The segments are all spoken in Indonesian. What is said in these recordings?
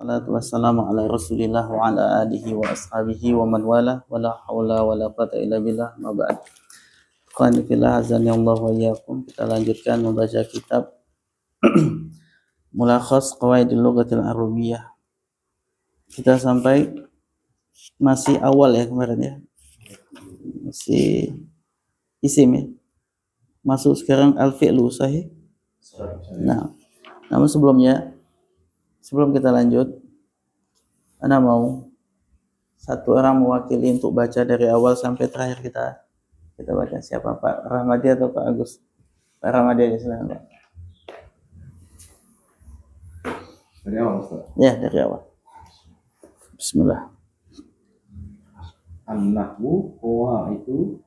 Salatu wassalamu ala rasulillah wa ala alihi wa ashabihi wa man wala wa la hawla wa la quwata illa billah ma ba'd. Qani fillah azan ya Allah wa iyyakum. Kita lanjutkan membaca kitab Mulakhas Qawaidil Lughatil Arabiyyah. Kita sampai masih awal ya kemarin ya. Masih isim ya. Masuk sekarang al-fi'lu sahih. Nah, namun sebelum kita lanjut, Ana mau satu orang mewakili untuk baca dari awal sampai terakhir kita baca. Siapa, Pak Rahmadi atau Pak Agus? Pak Rahmadi aja silakan, Pak. Dari awal, Ustaz? Ya, dari awal. Bismillah. An-nahwu huwa itu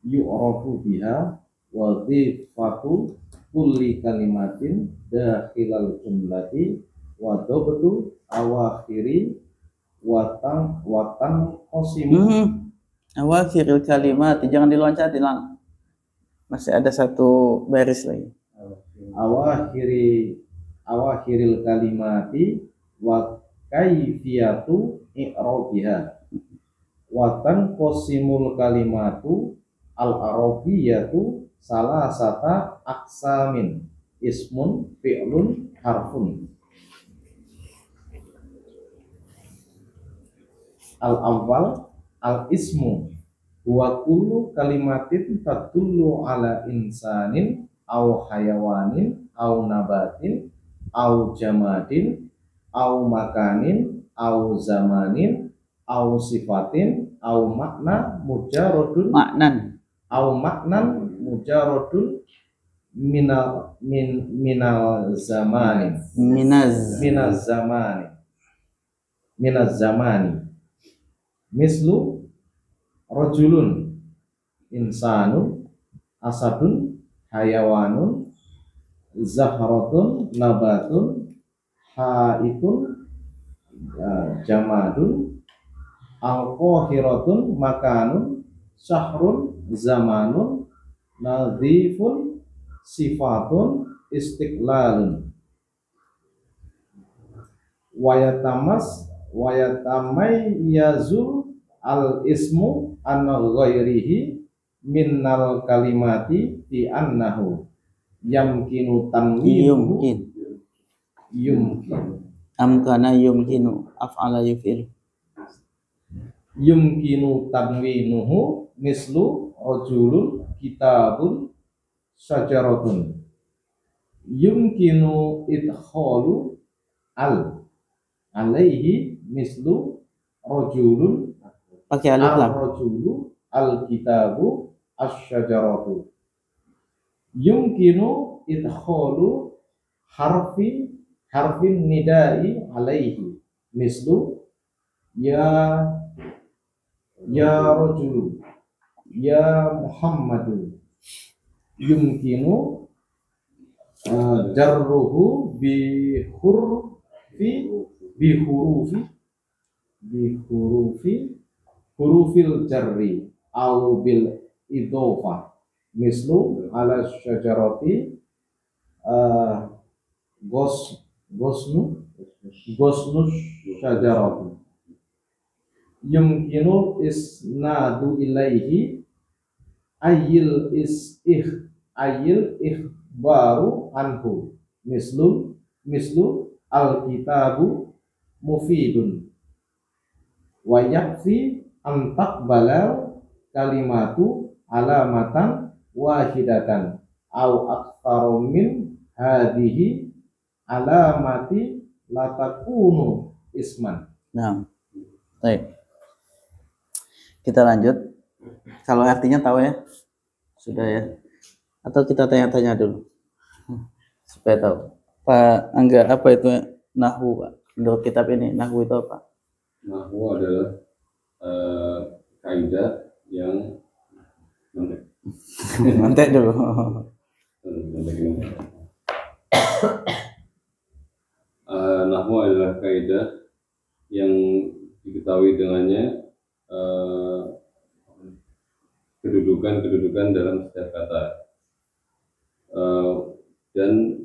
yu'rafu biha wadhifatu kulli kalimatin dakhilal jumlati wa dhabtu awakhiri watan qasimu. Awakhiril kalimat, jangan diloncatin lang. Masih ada satu baris lagi. Awakhiril kalimati wa kaifiyatu i'rabiha. Watan qasimul kalimatu al-arabiyatu salasata aqsamin ismun fi'lun harfun. Al-awwal al-ismu huwa kullu kalimatin tadullu ala insanin aw hayawanin aw nabatin aw jamadin aw makanin aw zamanin aw sifatin aw maknan mujarradun minal zamani mislu rajulun insanun asadun hayawanun zahratun nabatun haitun jamadun al-qahiratun makanun syahrun zamanun nadhifun sifatun istiqlalun wayatamayyazu al-ismu an ghairihi minnal kalimati fi annahu yumkin Amkana yumkinu af'ala yuf'il. Yumkinu tanwinuhu mislu rajulun kitabun syajaratun. Yumkinu idkhalu alaihi mislu rajulun pakai alif lam. Ar-rajulu al-kitabu asy-syajaratu. Yumkinu idkhalu harfin nidai alaihi mislu ya rajulu ya Muhammadu. Yumkinu jarruhu hurufil jarri au bil idhofa mislu ala syajarati gosnu syajarati. Yumkinu isnadu ilaihi ayil ikhbaru anhu mislu al-kitabu mufidun wa yakfi an taqbalal kalimatu alamatan wahidatan au aktsaru min hadhihi alamati latakunu isman. Nah, baik. Kita lanjut. Kalau artinya tahu ya? Sudah ya? Atau kita tanya-tanya dulu supaya tahu. Pak Angga, apa itu nahwu, Pak? Menurut kitab ini, nahwu itu apa? Nahwu adalah kaidah yang mantek dulu. Nahwu adalah kaidah yang diketahui dengannya kedudukan dalam setiap kata dan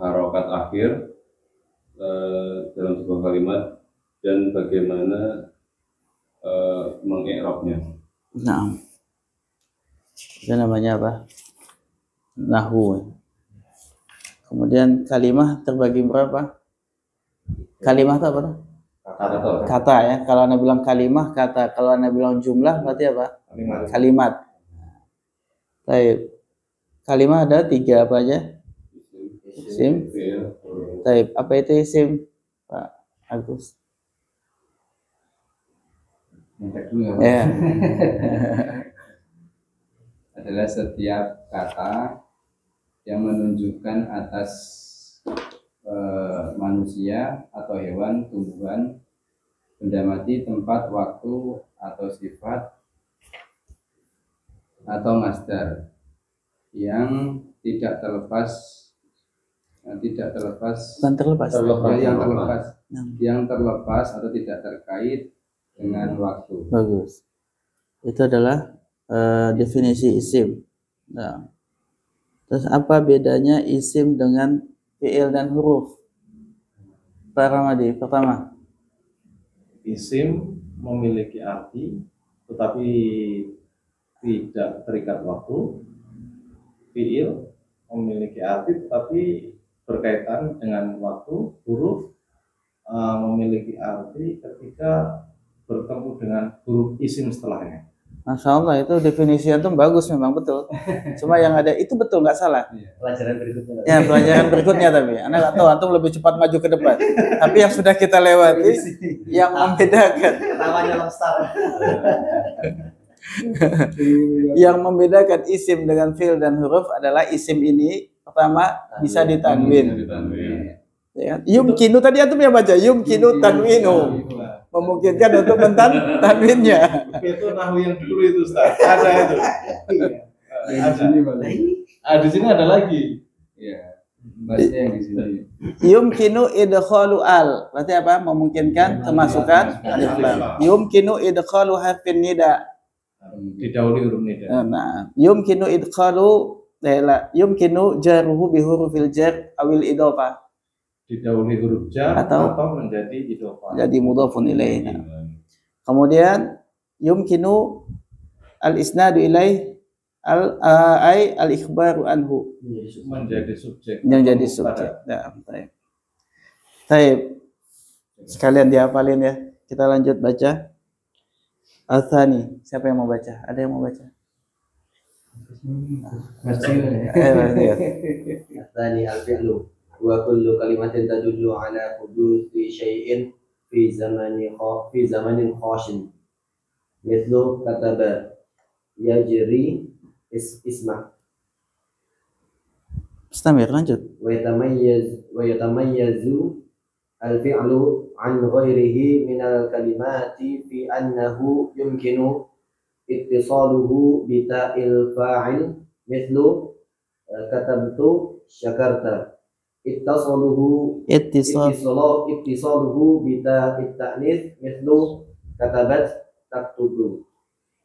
harokat akhir dalam sebuah kalimat dan bagaimana mengi'rabnya. Nah, itu namanya apa? Nahwu. Kemudian kalimah terbagi berapa? Kalimah itu apa? Kata ya. Kalau Anda bilang kalimah, kata. Kalau Anda bilang jumlah, berarti apa? Kalimat. Baik. Kalimah ada 3 apa aja? Isim. Baik. Apa itu isim, Pak Agus? Ya. Adalah setiap kata yang menunjukkan atas manusia atau hewan, tumbuhan, benda mati, tempat, waktu, atau sifat, atau masdar yang tidak terlepas Bukan terlepas. yang terlepas atau tidak terkait dengan waktu. Bagus. Itu adalah definisi isim. Nah, terus apa bedanya isim dengan fi'il dan huruf? Pak Ramadi, pertama. Isim memiliki arti tetapi tidak terikat waktu. Fi'il memiliki arti tetapi berkaitan dengan waktu. Huruf memiliki arti ketika bertemu dengan huruf isim setelahnya. Masya Allah, itu definisi itu bagus, memang betul. Cuma yang ada itu betul, nggak salah. Pelajaran berikutnya. Ya, pelajaran berikutnya tapi Anda nggak tahu, antum lebih cepat maju ke depan. Tapi yang sudah kita lewati, yang membedakan, Namanya lobster. yang membedakan isim dengan fi'il dan huruf adalah isim ini pertama bisa ditanwin. Ya, yumkinu tadi antum yang baca yumkinu tanwinu, memungkinkan untuk tanwinnya. Itu nahwu yang dulu itu, Ustaz. Ada itu. Di sini ada lagi. Ya, bahasnya yang di sini. Yumkinu idkhalu al, berarti apa? Memungkinkan kemasukan alif lam. Yumkinu idkhalu harfin nida. Didahului huruf nida. Nah, yumkinu idkhalu yumkinu jarruhu bi hurufil jar awil idhofah. Didahului huruf jar Atau menjadi idhofah. jadi mudhafun ilaih. Kemudian yumkinu al-isnadu ilaih al-ikhbaru anhu, menjadi subjek. menjadi subjek. Nah, baik. Sekalian dihafalin ya. Kita lanjut baca. Al-Thani. Siapa yang mau baca? Ada yang mau baca? Tsani al-fi'lu wa kullu kalimatin tadullu ala huduthi syai'in fi zamanin khashin. Mithlu kataba yajri isma. Istamir, lanjut. Wa yatamayyazu al-fi'lu an ghairihi min al-kalimati fi annahu yumkinu ittisaluhu bi ta'il fa'il mithlu katabtu syakarta. Ittisaluhu bi ta'it ta'nits mithlu katabat taktubu.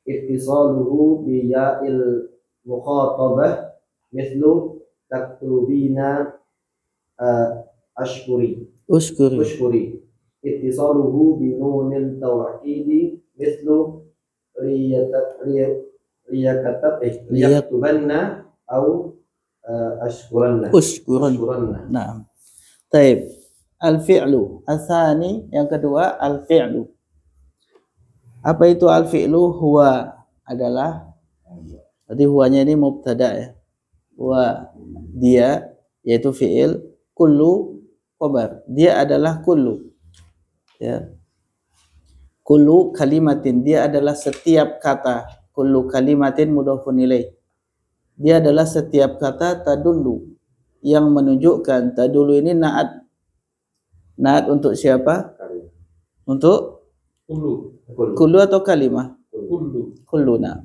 Ittisaluhu bi ya'il mukhatabah mithlu taktubina ushkuri. Ittisaluhu bi nunil tawkidi mithlu liyaktubanna au ashkuranna. Nah, taib. Al-fi'lu asani, yang kedua al-fi'lu. Apa itu al-fi'lu? Huwa adalah, berarti huwanya ini mubtada ya. Huwa dia, yaitu fi'il. Kullu khabar, dia adalah kullu ya. Kullu kalimatin, dia adalah setiap kata. Kullu kalimatin mudhafun ilaih, dia adalah setiap kata tadullu, yang menunjukkan. Tadullu ini naat. Naat untuk siapa? Untuk kullu atau kalimah? Kullu. Nah,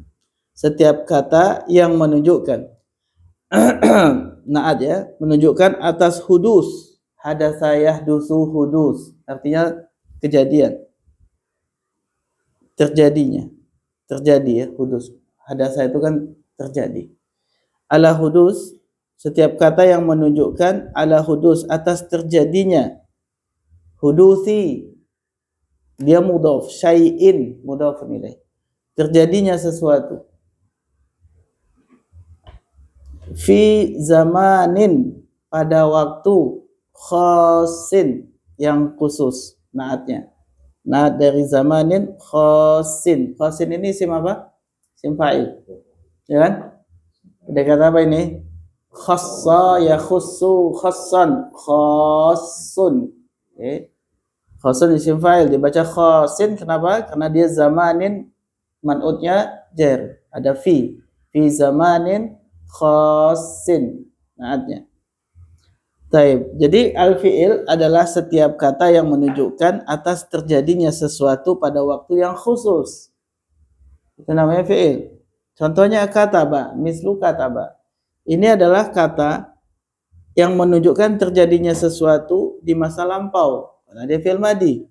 setiap kata yang menunjukkan naat ya, menunjukkan atas hudus. Hadatsa yahdusu hudus, artinya kejadian, terjadinya, terjadi ya, hudus. Hadatsa itu kan terjadi. Ala hudus, setiap kata yang menunjukkan ala hudus, atas terjadinya Hudusi, dia mudhaf. Syai'in, mudhafun ilaih. Terjadinya sesuatu. Fi zamanin, pada waktu. Khasin, yang khusus. Naatnya. Naat dari zamanin khasin. Khasin ini isim apa? Isim fa'il. Ya kan? Ada kata apa ini? Khassa ya khussu khassan khassun. Okay. Khassun isim fa'il dibaca khasin, kenapa? Karena dia zamanin, man'utnya jar, ada fi zamanin khassin naatnya. Taib. Jadi al-fi'il adalah setiap kata yang menunjukkan atas terjadinya sesuatu pada waktu yang khusus. Itu namanya fi'il. Contohnya kataba, mislu kataba. Ini adalah kata yang menunjukkan terjadinya sesuatu di masa lampau. Karena dia fi'il madi.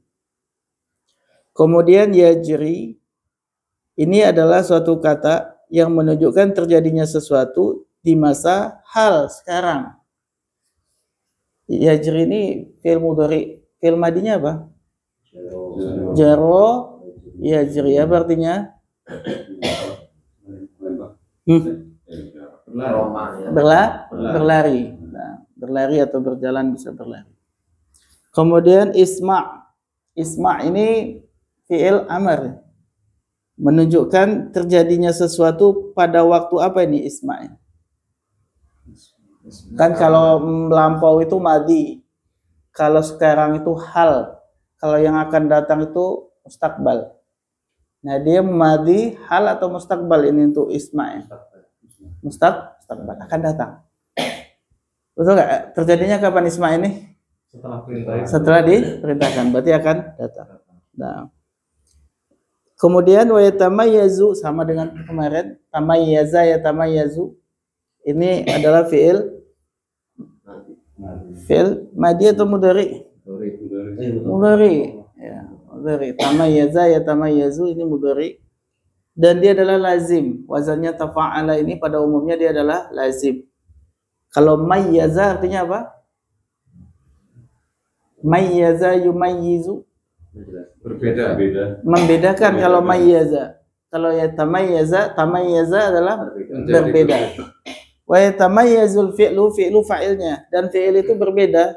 Kemudian yajri, ini adalah suatu kata yang menunjukkan terjadinya sesuatu di masa hal sekarang. Yajri ini fi'il mudhari. Fi'il madinya apa? Jaro yajri. Apa artinya? Berlari. Nah, berlari atau berjalan, bisa berlari. Kemudian isma'. Isma' ini fi'il amr. Menunjukkan terjadinya sesuatu pada waktu apa ini isma'? Kan kalau melampau itu madi, kalau sekarang itu hal, kalau yang akan datang itu mustakbal. Nah, dia madi hal atau mustakbal ini untuk isma'? Mustakbal, akan datang. Betul nggak? Terjadinya kapan isma' ini? Setelah perintah. Setelah diperintahkan, berarti akan datang. Nah. Kemudian wa yatamayyazu, sama dengan kemarin, tamayyaza yatamayyazu. Ini adalah fi'il madi atau mudhari? Mudhari. Ya, mudhari. Tamayyaza yatamayyazu, ini mudhari. Dan dia adalah lazim. Wazannya tafa'ala ini pada umumnya dia adalah lazim. Kalau mayyaza artinya apa? Mayyaza yumayyizu. Berbeda. Membedakan kalau mayyaza. Kalau ya tamayyaza adalah berbeda. Wa yatamayyazul fi'lu fa'ilnya, dan fi'il itu berbeda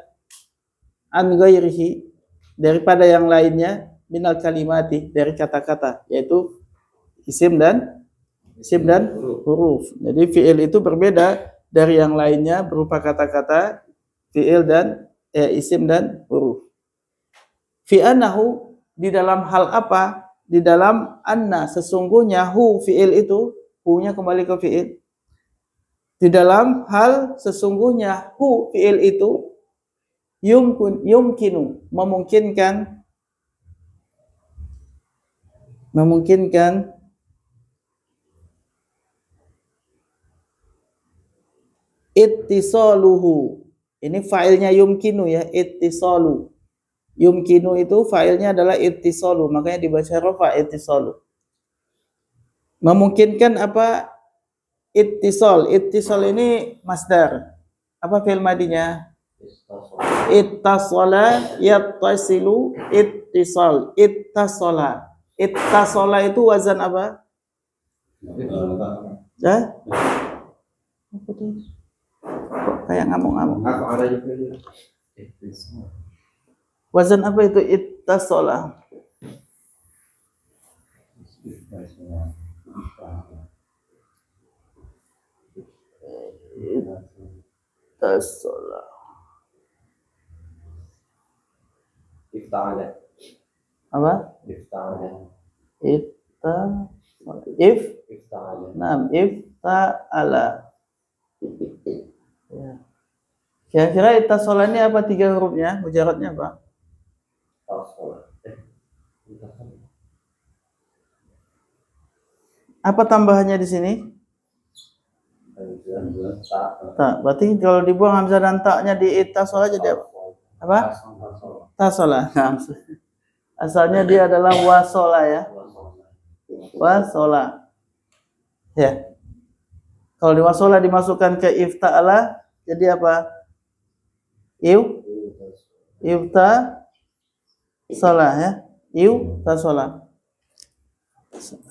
an ghairihi, daripada yang lainnya, minal kalimati, dari kata-kata, yaitu isim dan huruf. Jadi fi'il itu berbeda dari yang lainnya berupa kata-kata, fi'il dan isim dan huruf. Fi annahu, di dalam hal apa? Di dalam anna, sesungguhnya hu, fi'il itu, hu-nya kembali ke fi'il. Di dalam hal sesungguhnya hu, fi'il itu yumkinu, memungkinkan ittisaluhu. Ini fa'ilnya yumkinu ya, ittisalu. Yumkinu itu fa'ilnya adalah ittisalu, makanya dibaca rafa, ittisalu. Memungkinkan apa? Ittisal. Ittisal ini masdar. Apa fi'il madinya? Ittasala yattasilu ittisal. Ittasala. Ittasala itu wazan apa? Ya? Kok kayak ngamuk-ngamuk? Wazan apa itu ittasala? Ittasala. Ifta'ala. Apa? Ifta'ala. Ifta'ala. Naam, ifta'ala. Ya. Kira-kira ittasala ini apa 3 hurufnya? Mujaradnya apa? Apa tambahannya di sini? Tak. Berarti kalau dibuang hamzah dan taknya di ittasala jadi apa? Apa? Tasola. Asalnya dia adalah wasola ya. Wasola. Ya. Kalau di wasola dimasukkan ke ifta'ala jadi apa? Ifta sholat ya. Iu ta sholat.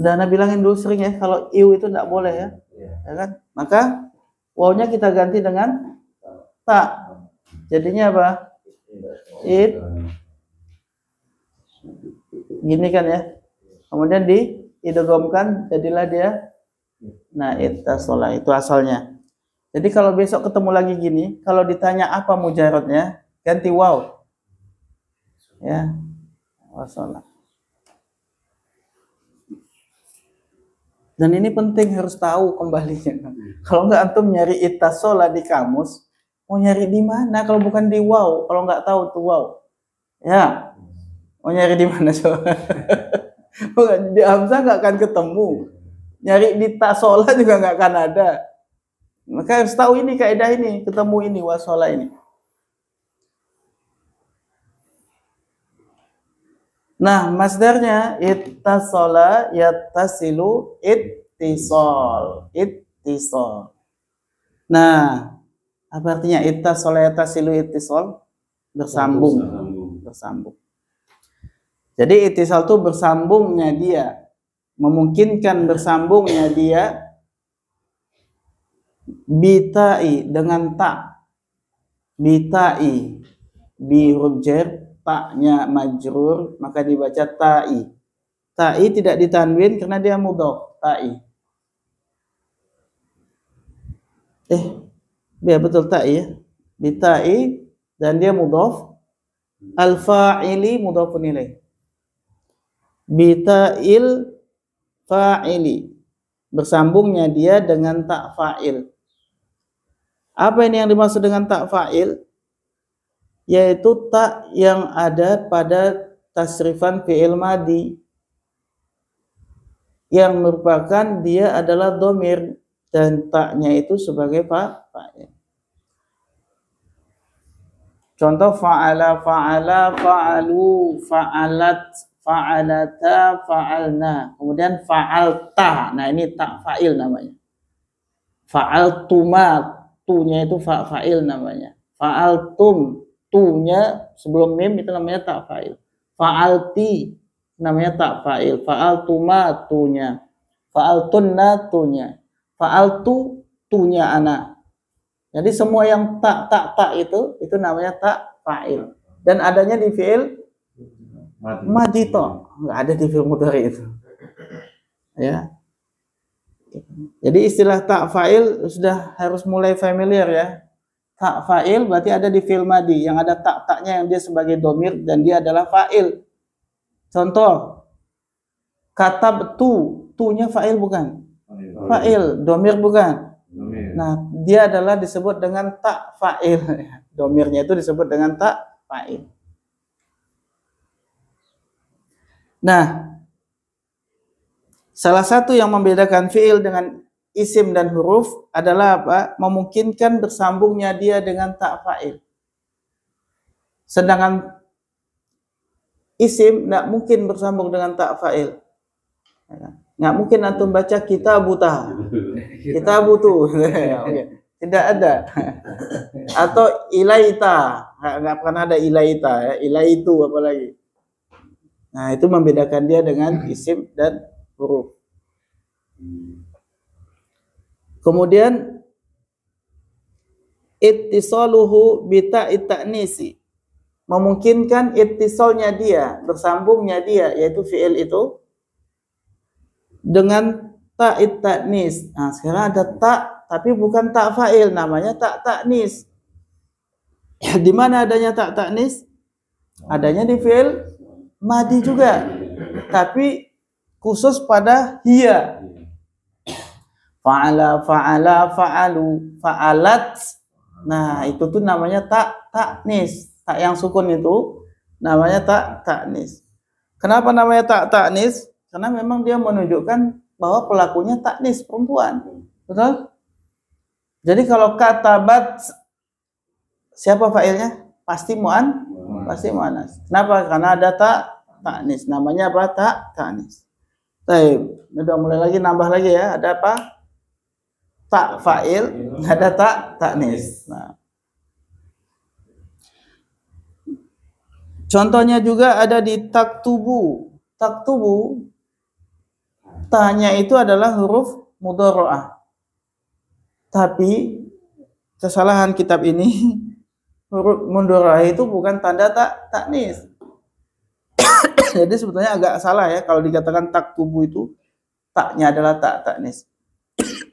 Udah Anda bilangin dulu sering ya, kalau iu itu tidak boleh ya. Ya kan? Maka wawnya kita ganti dengan ta. Jadinya apa? It. Gini kan ya. Kemudian diidghamkan jadilah dia nah ittasola, itu asalnya. Jadi kalau besok ketemu lagi gini, kalau ditanya apa mujarotnya, ganti waw. Ya. Wasola. Dan ini penting, harus tahu kembalinya. Kalau nggak antum nyari ittasola di kamus, mau nyari di mana kalau bukan di waw? Kalau nggak tahu tuh waw. Ya. Mau nyari di mana coba? Bukan di hamzah nggak akan ketemu. Nyari di tasola juga nggak akan ada. Maka harus tahu ini kaidah ini, ketemu ini wasola ini. Nah, masdarnya ittasola yattasilu ittisol. Ittisol. Nah, apa artinya ittasola yattasilu ittisol? Bersambung. Bersambung. Jadi ittisal itu bersambungnya dia, memungkinkan bersambungnya dia bitai dengan ta. Bitai bi huruf jar, ta-nya majrur, maka dibaca ta'i. Ta'i tidak ditanwin karena dia mudhaf, ta'i. Ya betul ta'i ya. Bitai dan dia mudhaf. Al-fa'ili mudhafun ilaih. Bita'il fa'ili, bersambungnya dia dengan tak fa'il. Apa ini yang dimaksud dengan tak fa'il? Yaitu tak yang ada pada tasrifan fi'il madi, yang merupakan dia adalah dhamir dan taknya itu sebagai fa'il. Contoh fa'ala, fa'ala, fa'alu, fa'alat, fa'alata, fa'alna. Kemudian fa'alta. Nah, ini tak fa'il namanya. Fa'altuma, tu-nya itu fa'il namanya. Fa'altum, tu-nya sebelum mim itu namanya tak fa'il. Fa'alti namanya tak fa'il. Fa'altuma, tu-nya. Fa'altunna, tu-nya. Fa'altu, tu-nya ana. Jadi semua yang tak itu namanya tak fa'il. Dan adanya di fi'il madi toh, nggak ada di fi'il mudhari itu. Ya. Jadi istilah tak fa'il sudah harus mulai familiar ya. Tak fa'il berarti ada di fi'il madi yang ada tak-taknya yang dia sebagai domir dan dia adalah fa'il. Contoh, katab tu-nya fa'il bukan? Fa'il, domir bukan? Nah, dia adalah disebut dengan tak fa'il. Domirnya itu disebut dengan tak fa'il. Nah, salah satu yang membedakan fi'il dengan isim dan huruf adalah apa? Memungkinkan bersambungnya dia dengan tak fa'il. Sedangkan isim tidak mungkin bersambung dengan tak fa'il. Nggak mungkin antum baca kita buta, kita butuh, tidak ada. Atau ilaita, nggak pernah ada ilaita, ya. Ilaitu apalagi. Nah, itu membedakan dia dengan isim dan huruf. Kemudian ittisaluhu bita'it ta'nisi, memungkinkan ittisalnya dia, bersambungnya dia, yaitu fi'il itu dengan ta'it ta'nis. Nah, sekarang ada tak tapi bukan tak fa'il, namanya tak ta'nis. Di mana adanya tak ta'nis? Adanya di fi'il madi juga, tapi khusus pada hiya. Fa'ala, fa'ala, fa'alu, fa'alat. Nah, itu tuh namanya tak ta'nis. Tak yang sukun itu namanya tak ta'nis. Kenapa namanya tak ta'nis? Karena memang dia menunjukkan bahwa pelakunya ta'nis, perempuan. Betul? Jadi kalau katabat, siapa fa'ilnya? Pasti pasti mu'annas. Kenapa? Karena ada ta'nis. Namanya apa? Ta'nis. Baik, udah mulai lagi, nambah lagi ya. Ada apa? Tak fa'il, ada ta'nis. Nah. Contohnya juga ada di taktubu. Taktubu, ta-nya itu adalah huruf mudhara'ah. Tapi kesalahan kitab ini, huruf mudhara'ah itu bukan tanda taknis. Jadi sebetulnya agak salah ya kalau dikatakan taktubu itu taknya adalah taknis.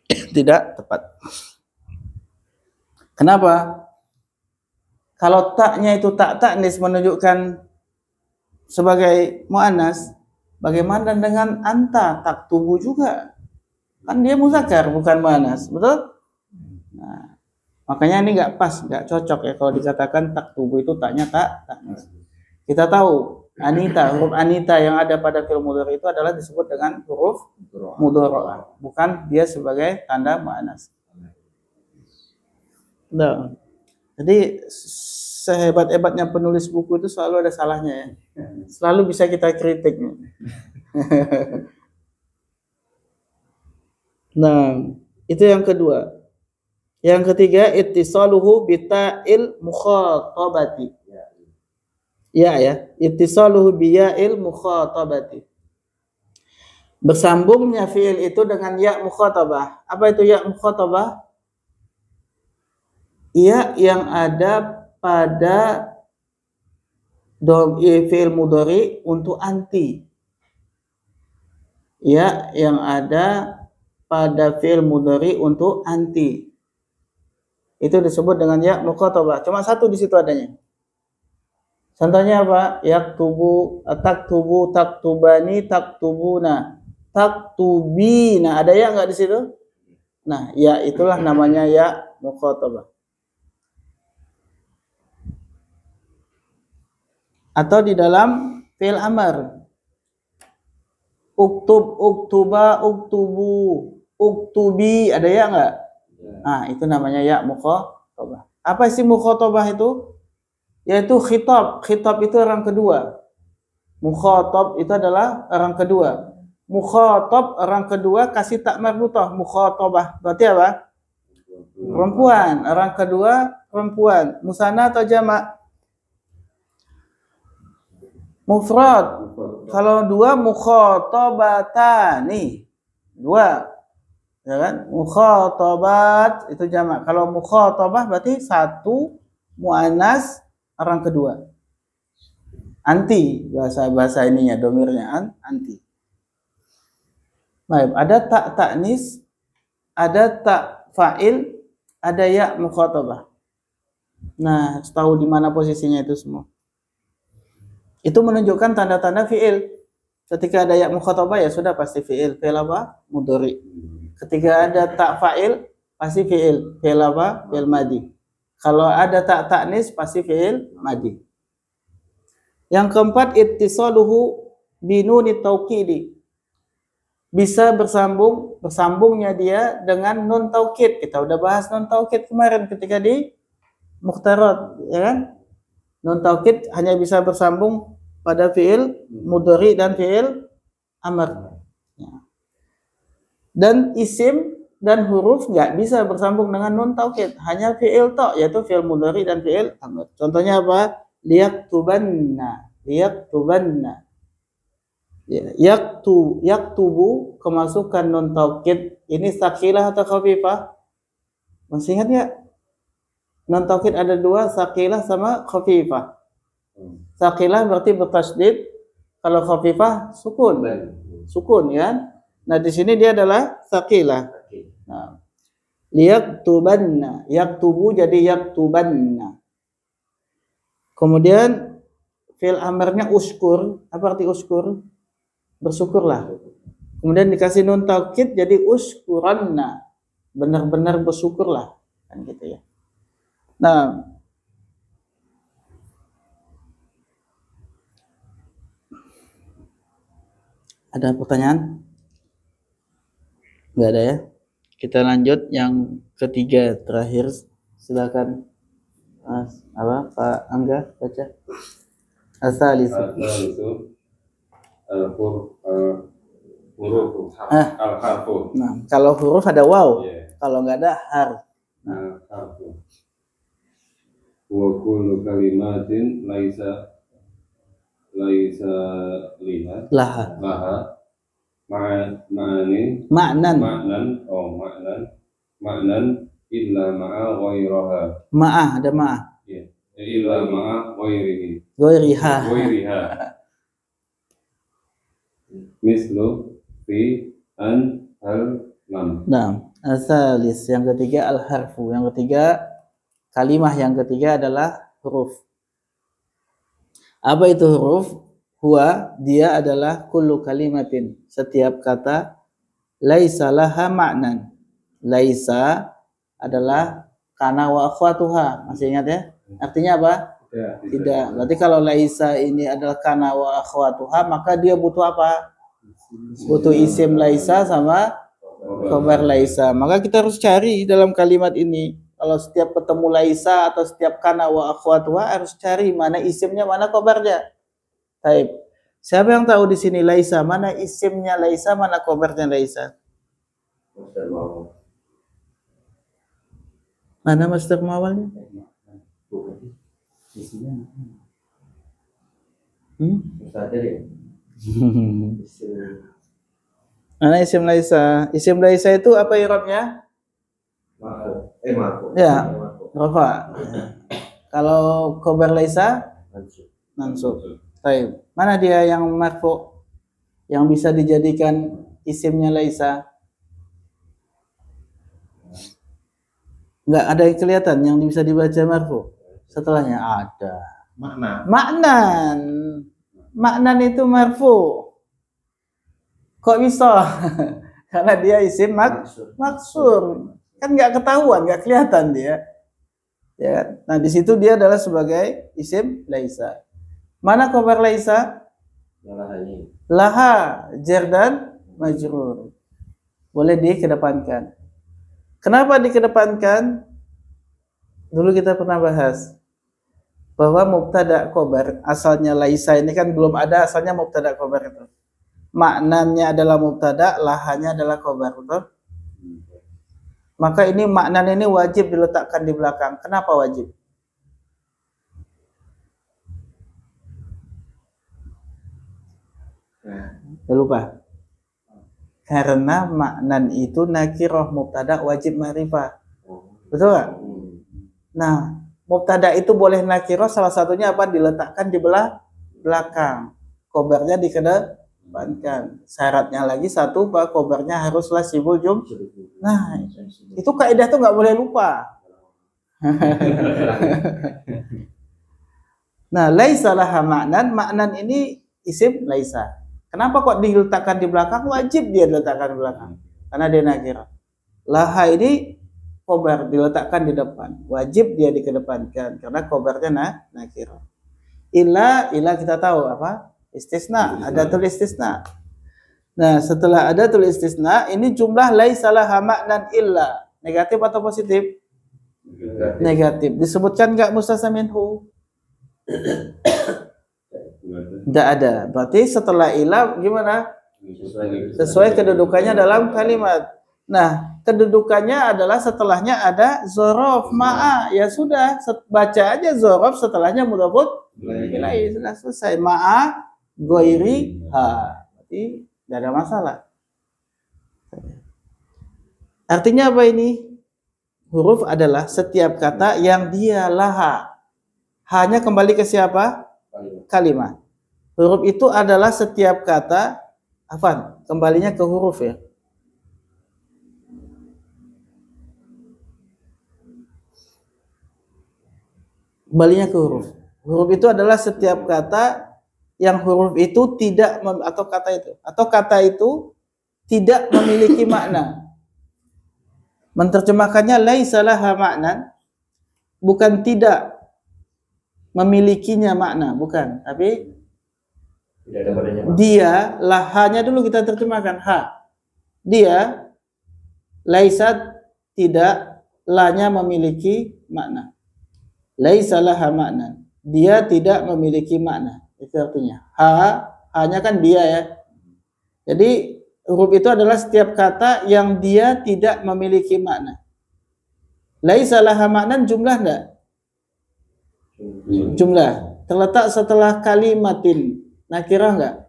Tidak tepat. Kenapa? Kalau taknya itu taknis menunjukkan sebagai muannas, bagaimana dengan anta taktubu juga? Kan dia muzakkar bukan muannas, betul? Nah, makanya ini nggak pas, nggak cocok ya kalau dikatakan taktubu itu taknya taknis. Kita tahu Anita, huruf Anita yang ada pada fi'il mudhari itu adalah disebut dengan huruf mudhara'ah, bukan dia sebagai tanda muannas. Nah, jadi sehebat-hebatnya penulis buku itu selalu ada salahnya ya. Selalu bisa kita kritik. Nah, itu yang kedua. Yang ketiga, ittisaluhu bita'il mukhatabati. Ya, ittisaluhu biya'il mukhatabati. Bersambungnya fi'il itu dengan ya mukhatabah. Apa itu ya mukhatabah? Ya yang ada pada fi'il mudhari untuk anti. Ya yang ada pada fi'il mudhari untuk anti. Itu disebut dengan ya mukhatabah. Cuma satu di situ adanya. Contohnya apa? Yaktubu, taktubu, taktubani, taktubuna, taktubina. Ada ya enggak di situ? Nah, ya itulah namanya ya mukhatabah. Atau di dalam fi'il amr. Uktub, uktuba, uktubu, uktubi. Ada ya enggak? Nah, itu namanya ya mukhatabah. Apa sih mukhatabah itu? Yaitu khitab. Khitab itu orang kedua. Mukhatab itu adalah orang kedua. Mukhatab orang kedua kasih tak marbutah. Mukhatabah. Berarti apa? Perempuan. Orang kedua perempuan. Musanna atau jamak? Mufrad. Kalau dua mukhatabatani. Dua. Ya kan? Mukhatabat itu jamak. Kalau mukhatabah berarti satu muannas orang kedua. Anti bahasa ininya domirnya anti. Baik, ada tak taknis, ada tak fa'il, ada ya mukhatabah. Nah, harus tahu di mana posisinya itu semua. Itu menunjukkan tanda-tanda fi'il. Ketika ada ya mukhatabah ya sudah pasti fi'il. Fi'il apa? Mudhari. Ketika ada tak fa'il pasti fi'il. Fi'il apa? Fi'il madhi. Kalau ada tak taknis pasti fi'il madhi. Yang keempat, ittisaluhu binuni taukidi. Bisa bersambungnya dia dengan nun taukid. Kita udah bahas nun taukid kemarin ketika di mukhtarat, ya kan? Nun taukid hanya bisa bersambung pada fi'il mudhari dan fi'il amr. Ya. Dan isim dan huruf nggak bisa bersambung dengan nun taukid, hanya fi'il tok, yaitu fi'il mudhari dan fi'il amr. Contohnya apa? Liyaktubanna. Ya, yaktubu kemasukan nun taukid ini sakilah atau khafifah? Masih ingat nggak? Nun taukid ada dua, sakilah sama khafifah. Sakilah berarti bertasydid, kalau khafifah sukun ya. Nah di sini dia adalah sakilah. Nah, liyaktubanna, yaktubu jadi yaktubanna. Kemudian fi'il amarnya uskur. Apa arti uskur? Bersyukurlah. Kemudian dikasih nun taukid jadi uskuranna. Benar-benar bersyukurlah. Kan gitu ya. Nah, ada pertanyaan? Enggak ada ya? Kita lanjut yang ketiga terakhir. Silakan apa Pak Angga baca. Asal itu. Huruf al-harfu. Nah, kalau huruf ada waw, kalau nggak ada harf. Al-harfu. Wa kullu kalimatin laisa laisa liha laha laha ma'ani ma'nan ma'nan illa ma'a ghairaha ma'ah ada ma'ah illa ma'a ghairihi ghairiha mislu fi an hal lam. Nah, asalis yang ketiga al-harfu, yang ketiga kalimah, yang ketiga adalah huruf. Apa itu huruf? Huwa, dia adalah kullu kalimatin, setiap kata laisa laha ma'nan. Laisa adalah kana wa akhwatuha. Masih ingat ya? Artinya apa? Tidak. Berarti kalau laisa ini adalah kana wa akhwatuha, maka dia butuh apa? Butuh isim laisa sama khabar laisa. Maka kita harus cari dalam kalimat ini. Kalau setiap ketemu laisa atau setiap kana wa akhwatuha, harus cari mana isimnya, mana khabarnya. Baik. Siapa yang tahu di sini laisa, mana isimnya laisa, mana khabarnya laisa? Mana masdar mawalnya? Mana isim laisa? Isim laisa itu apa i'rabnya? Ya, rafa. Kalau khabar laisa mansub. Baik. Mana dia yang marfu? Yang bisa dijadikan isimnya laisa? Enggak ada yang kelihatan yang bisa dibaca marfu. Setelahnya ada. Maknan itu marfu. Kok bisa? Karena dia isim maksur. Kan nggak ketahuan, nggak kelihatan dia. Ya, nah di situ dia adalah sebagai isim laisa. Mana khabar laisa? Laha, jar dan majrur. Boleh dikedepankan. Kenapa dikedepankan? Dulu kita pernah bahas bahwa mubtada khabar asalnya laisa ini kan belum ada asalnya mubtada khabar itu. Maknanya adalah mubtada, lahanya adalah khabar, betul? Maka ini maknan ini wajib diletakkan di belakang. Kenapa wajib? Lupa. Karena maknan itu nakirah, mubtada wajib ma'rifah. Betul nggak? Nah, mubtada itu boleh nakirah, salah satunya apa? Diletakkan di belakang. Khobarnya dikedepankan. Syaratnya lagi satu, Pak, khobarnya haruslah sibul jum. Nah, itu kaidah tuh nggak boleh lupa. Nah, laisa laha maknan ini isim laisa. Kenapa kok diletakkan di belakang? Wajib dia diletakkan di belakang. Karena dia nakirah. Laha ini khobar diletakkan di depan. Wajib dia dikedepankan karena khobarnya nakirah. Illa kita tahu apa? Istisna, adatul istisna. Nah, setelah adatul istisna, ini jumlah laisa laha maknan illa. Negatif atau positif? Negatif. Disebutkan enggak mustasna minhu? Tidak ada. Berarti setelah illa gimana? Sesuai kedudukannya dalam kalimat. Nah, kedudukannya adalah setelahnya ada zorof ma'a. Ya sudah, baca aja zorof setelahnya mudhafun ilaih. Sudah selesai. Ma'a goiri ha. Berarti tidak ada masalah. Artinya apa ini? Huruf adalah setiap kata yang dia laha. Hanya kembali ke siapa? Kalimat. Huruf itu adalah setiap kata, kembalinya ke huruf ya. Kembalinya ke huruf. Huruf itu adalah setiap kata yang huruf itu tidak atau kata itu tidak memiliki makna. Menerjemahkannya laisa laha maknan, bukan tidak memilikinya makna, bukan, tapi dia, lahanya dulu kita terjemahkan ha. Dia laisa tidak, lanya memiliki makna. Laisa laha maknan, dia tidak memiliki makna. Itu artinya. Hanya kan dia ya. Jadi huruf itu adalah setiap kata yang dia tidak memiliki makna. Laisa laha maknan jumlah enggak? Jumlah. Terletak setelah kalimatin. Nakirah enggak?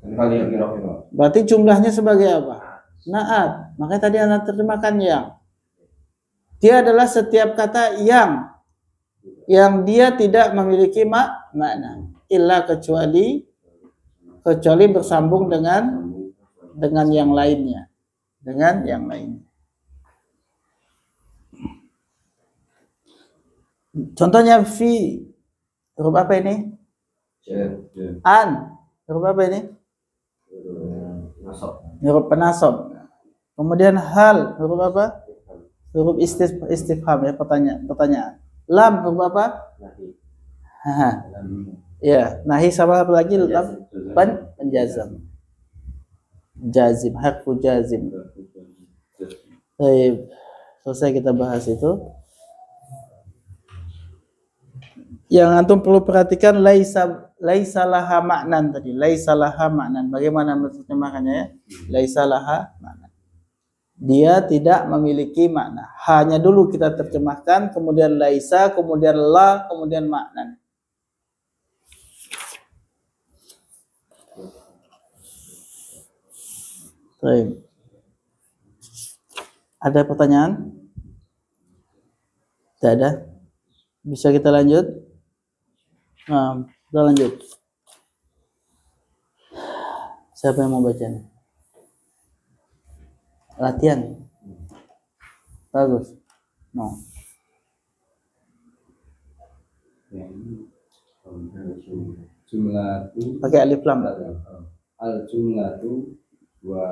Kali yang kira-kira. Berarti jumlahnya sebagai apa? Naat. Makanya tadi Anda terjemahkan yang. Dia adalah setiap kata yang dia tidak memiliki makna illa kecuali bersambung dengan yang lainnya. Dengan yang lainnya. Contohnya fi, huruf apa ini? An, huruf apa ini? Huruf penasab. Kemudian hal, huruf apa? Huruf istifham ya, pertanyaan. Lam, huruf apa? Ya, nahi sama apa lagi? Lam, penjazam. Jazim, harfu jazim. Baik, selesai kita bahas itu. Yang antum perlu perhatikan laisa laha maknan tadi. Laisa laha maknan. Bagaimana menerjemahkannya ya? Laisa laha maknan. Dia tidak memiliki makna. Hanya dulu kita terjemahkan, kemudian laisa, kemudian la, kemudian maknan. Baik. Ada pertanyaan? Tidak ada? Bisa kita lanjut? Nah, kita lanjut. Siapa yang mau baca? Latihan. Bagus. Mau. Jumlatu Pakai alif lam. al jumlatu wa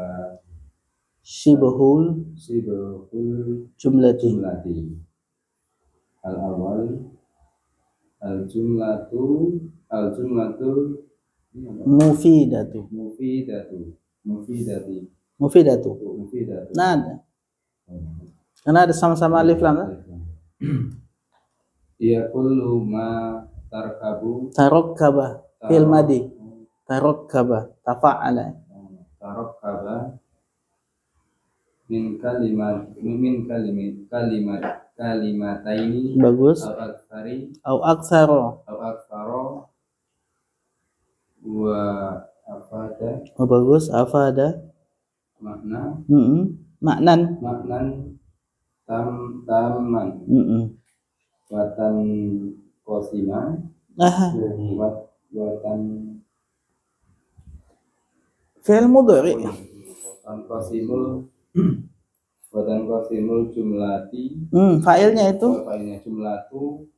Shibhul jumlati. Al awal al jumlatu mufidatu. Nah, ada. Karena ada sama-sama alif lam. Ya kullu ma tarokkaba fil madi. Tarokkaba tafa'ala. Tarokkaba min kalimataini. Bagus. Au aksaro wa afada. Oh, bagus. Afada maknan taman watan kosima watan fi'il mudhari. Watan kosimul jumlati. Fa'ilnya itu fa'ilnya jumlatu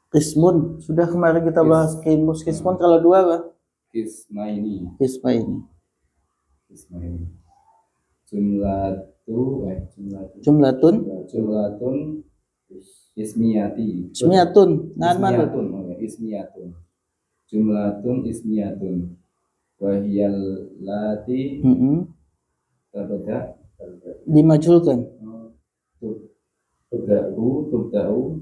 Qismun. Sudah kemarin kita bahas Qismun kalau dua apa? Qismaini. Jumlatun ismiyati. Nah, mana? Ismiyatun. Jumlatun ismiyatun. Wahiyal lati tabda dimajulkan. Tubda'u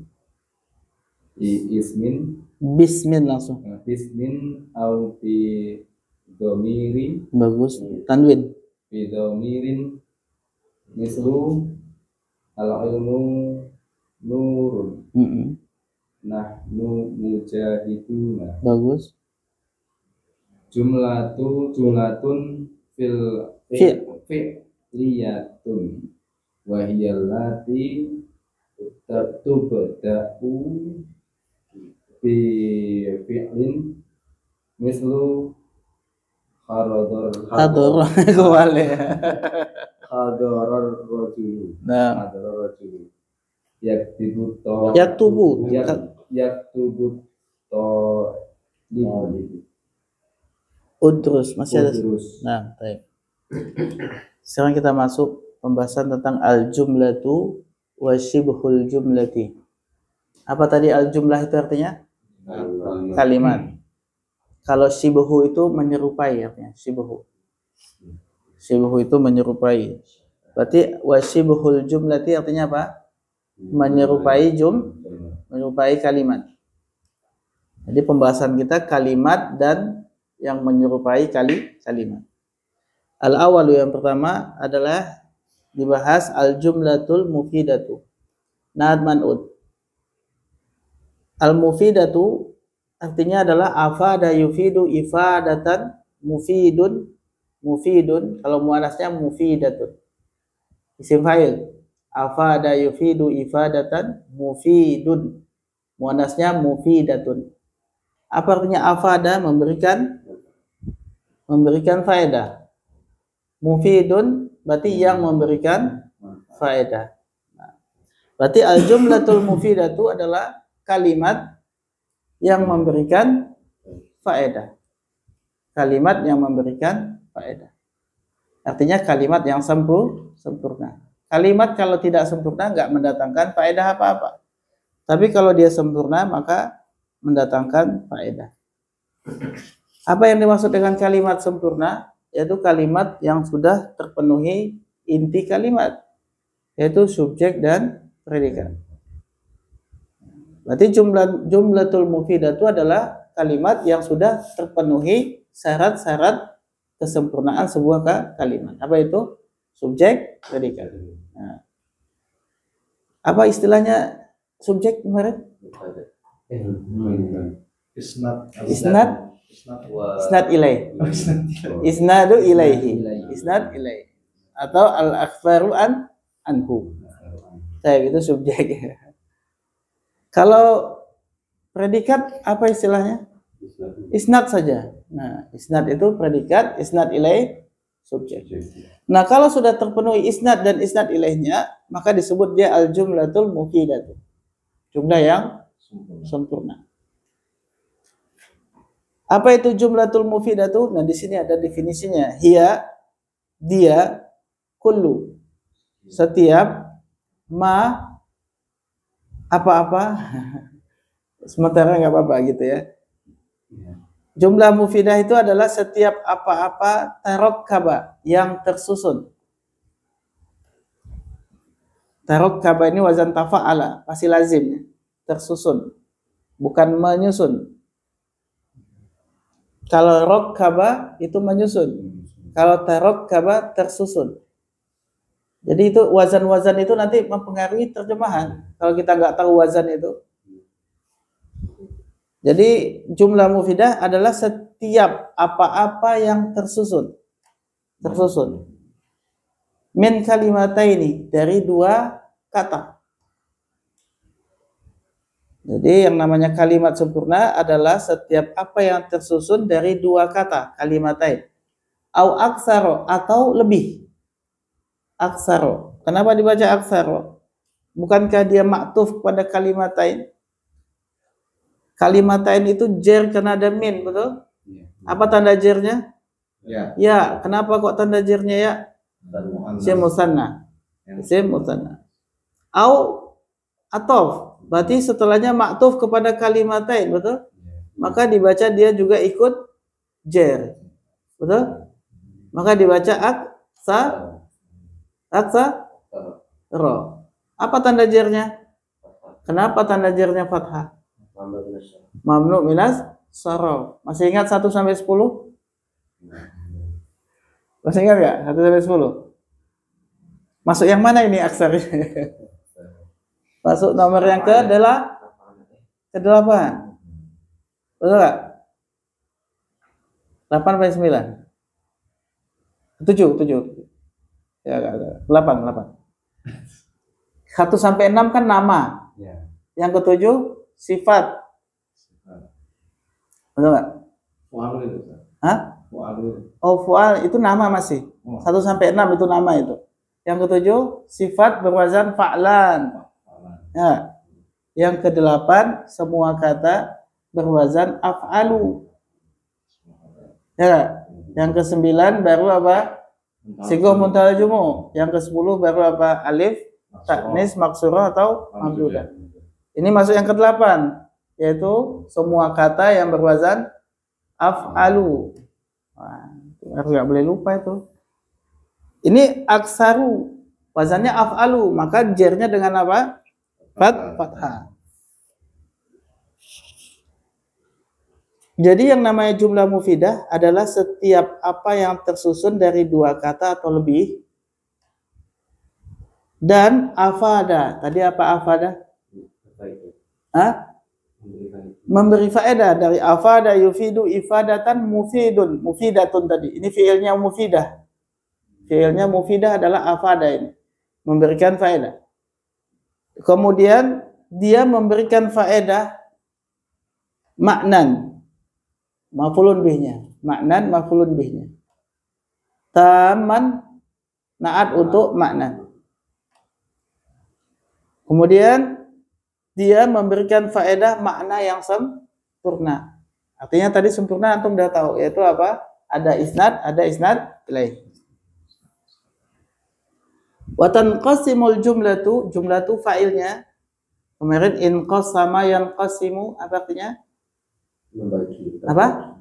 ismin Bismin langsung. Bismin au bi dhamiri. Bagus. Tanwin. Bi dhamirin mislu al-ilmu nurun. Nahnu mujahiduna. Bagus. Jumlatun fi'liyatun wa hiya allati tubda'u bi fi'lin mislu hadar kembali. Hadarar rajulu. Nah, Hadarar rajulu. Yaktubu udrus masih ada. Udrus. Nah, baik. Sekarang kita masuk pembahasan tentang al-jumlatu wa shibhul jumlati. Apa tadi al-jumlah itu artinya? Kalimat. Kalau shibhu itu menyerupai artinya, shibhu. Shibhu itu menyerupai. Berarti wa shibhul jumlati artinya apa? Menyerupai menyerupai kalimat. Jadi pembahasan kita kalimat dan yang menyerupai kalimat. Al-awwalu yang pertama adalah dibahas al-jumlatul mufidatu. Naat man'ud. Al-mufidatu artinya adalah afada yufidu ifadatan, mufidun, mufidun. Kalau muannasnya mufidatun. Isim fa'il. Afada yufidu ifadatan, mufidun. Muannasnya mufidatun. Apa artinya afada? Memberikan faedah. Mufidun berarti yang memberikan faedah. Berarti al-jumlatul mufidatu adalah kalimat yang memberikan faedah. Kalimat yang memberikan faedah. Artinya kalimat yang sempurna. Kalimat kalau tidak sempurna nggak mendatangkan faedah apa-apa. Tapi kalau dia sempurna maka mendatangkan faedah. Apa yang dimaksud dengan kalimat sempurna? Yaitu kalimat yang sudah terpenuhi inti kalimat, yaitu subjek dan predikat. Berarti jumlatul mufidah itu adalah kalimat yang sudah terpenuhi syarat-syarat kesempurnaan sebuah kalimat. Apa itu? Subjek, predikat. Nah, apa istilahnya subjek kemarin? Isnad ilaihi. Isnadu ilaihi. Isnad ilaihi. Atau al-akhbaru anhu. Itu subjek. Kalau predikat apa istilahnya? Isnad saja. Nah, isnad itu predikat, isnad ilaihi subjek. Nah, kalau sudah terpenuhi isnad dan isnad ilaihnya, maka disebut dia al-jumlatul mufidah. Jumlah yang sempurna. Apa itu jumlatul mufidah? Nah, di sini ada definisinya. Hiya, dia, kullu, setiap, ma, apa-apa. Sementara nggak apa-apa gitu ya. Jumlah mufidah itu adalah setiap apa-apa tarokkaba yang tersusun. Tarokkaba ini wazan tafa'ala, pasti lazim, tersusun, bukan menyusun. Kalau rokkaba itu menyusun, kalau tarokkaba tersusun. Jadi itu wazan-wazan itu nanti mempengaruhi terjemahan. Kalau kita nggak tahu wazan itu. Jadi jumlah mufidah adalah setiap apa-apa yang tersusun. Min kalimataini, dari dua kata. Jadi yang namanya kalimat sempurna adalah setiap apa yang tersusun dari dua kata, kalimatain. Au aksaro, atau lebih. Aksaro. Kenapa dibaca aksaro? Bukankah dia maktuf pada kalimatain? Kalimatain itu jer karena ada min, betul? Apa tanda jernya? Ya. Kenapa kok tanda jernya ya? Isim musanna. Isim musanna. Au atof, berarti setelahnya maktuf kepada kalimatain, betul? Maka dibaca dia juga ikut jer, betul? Maka dibaca aksa ro. Apa tanda jernya? Kenapa tanda jernya fathah? Mamnu minas sorof. Masih ingat 1 sampai 10? Masih ingat nggak? 1 sampai 10? Masuk yang mana ini aksar? Masuk nomor yang ke-8. Betul nggak? 8 sampai 9? 7. Ya, 8. 1 sampai 6 kan nama. Yang ke-7 sifat. Betul nggak? Fu'al itu. Hah? Fu'al. Oh, fu'al itu nama masih. 1 sampai 6 itu nama itu. Yang ke-7 sifat berwazan fa'lan. Ya. Yang ke-8 semua kata berwazan af'alu. Ya. Yang ke-9 baru apa? Sigoh muntaha jumu. Yang ke-10 baru apa? Alif, taknis, maksurah atau mamdudah. Ini masuk yang ke-8, yaitu semua kata yang berwazan af'alu. Wah, harus nggak boleh lupa itu. Ini aksaru, wazannya af'alu, maka jernya dengan apa? Fathah. Jadi yang namanya jumlah mufidah adalah setiap apa yang tersusun dari dua kata atau lebih. Dan afada. Tadi apa afada? Hah? Memberi faedah dari afada yufidu ifadatan mufidun, mufidatun tadi. Ini fiilnya mufidah. Fiilnya mufidah adalah afada ini. Memberikan faedah. Kemudian dia memberikan faedah maknan. Maf'ulun bihnya. Maknan maf'ulun bihnya. Taman naat untuk maknan. Kemudian dia memberikan faedah makna yang sempurna. Artinya tadi sempurna antum udah tahu, yaitu apa? Ada isnad ilaih. Wa tanqasimul jumlatu fa'ilnya. Kemarin inqasama yanqasimu apa artinya? Membagi. Apa?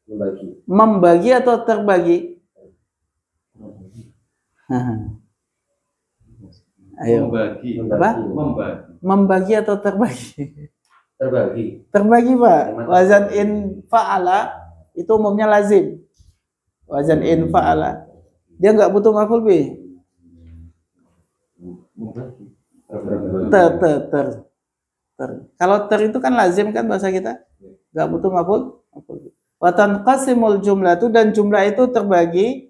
Membagi. Membagi atau terbagi? Ayo. Membagi. Apa? Membagi. Membagi atau terbagi? Terbagi. Terbagi, Pak. Wazan in fa'ala itu umumnya lazim. Wazan in fa'ala. Dia nggak butuh maf'ul bih. Ter. Kalau ter itu kan lazim kan bahasa kita. Nggak butuh maf'ul bih. Wa tanqasimul jumlatu, dan jumlah itu terbagi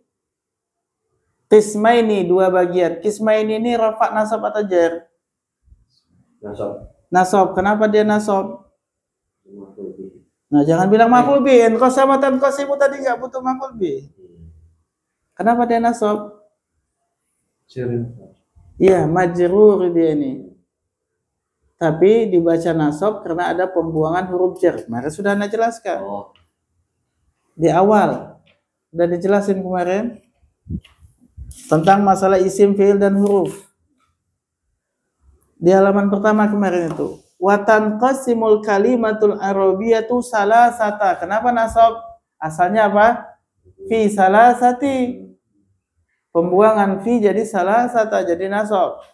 qismaini, dua bagian. Qismaini ini rafa, nasab atau jar? Nasab. Kenapa dia nasab? Nah, jangan bilang maf'ul bih. Qasama tanqasimu tadi nggak butuh maf'ul bih. Kenapa dia nasab? Iya, majrur dia ini. Tapi dibaca nasab karena ada pembuangan huruf jar. Maka sudah Anda jelaskan. Di awal sudah dijelasin kemarin tentang masalah isim, fiil, dan huruf. Di halaman pertama kemarin itu. Wa tanqasimul kalimatul arabiyatu salasata. Kenapa nasab? Asalnya apa? Fi salasati. Pembuangan fi jadi salasata, jadi nasab.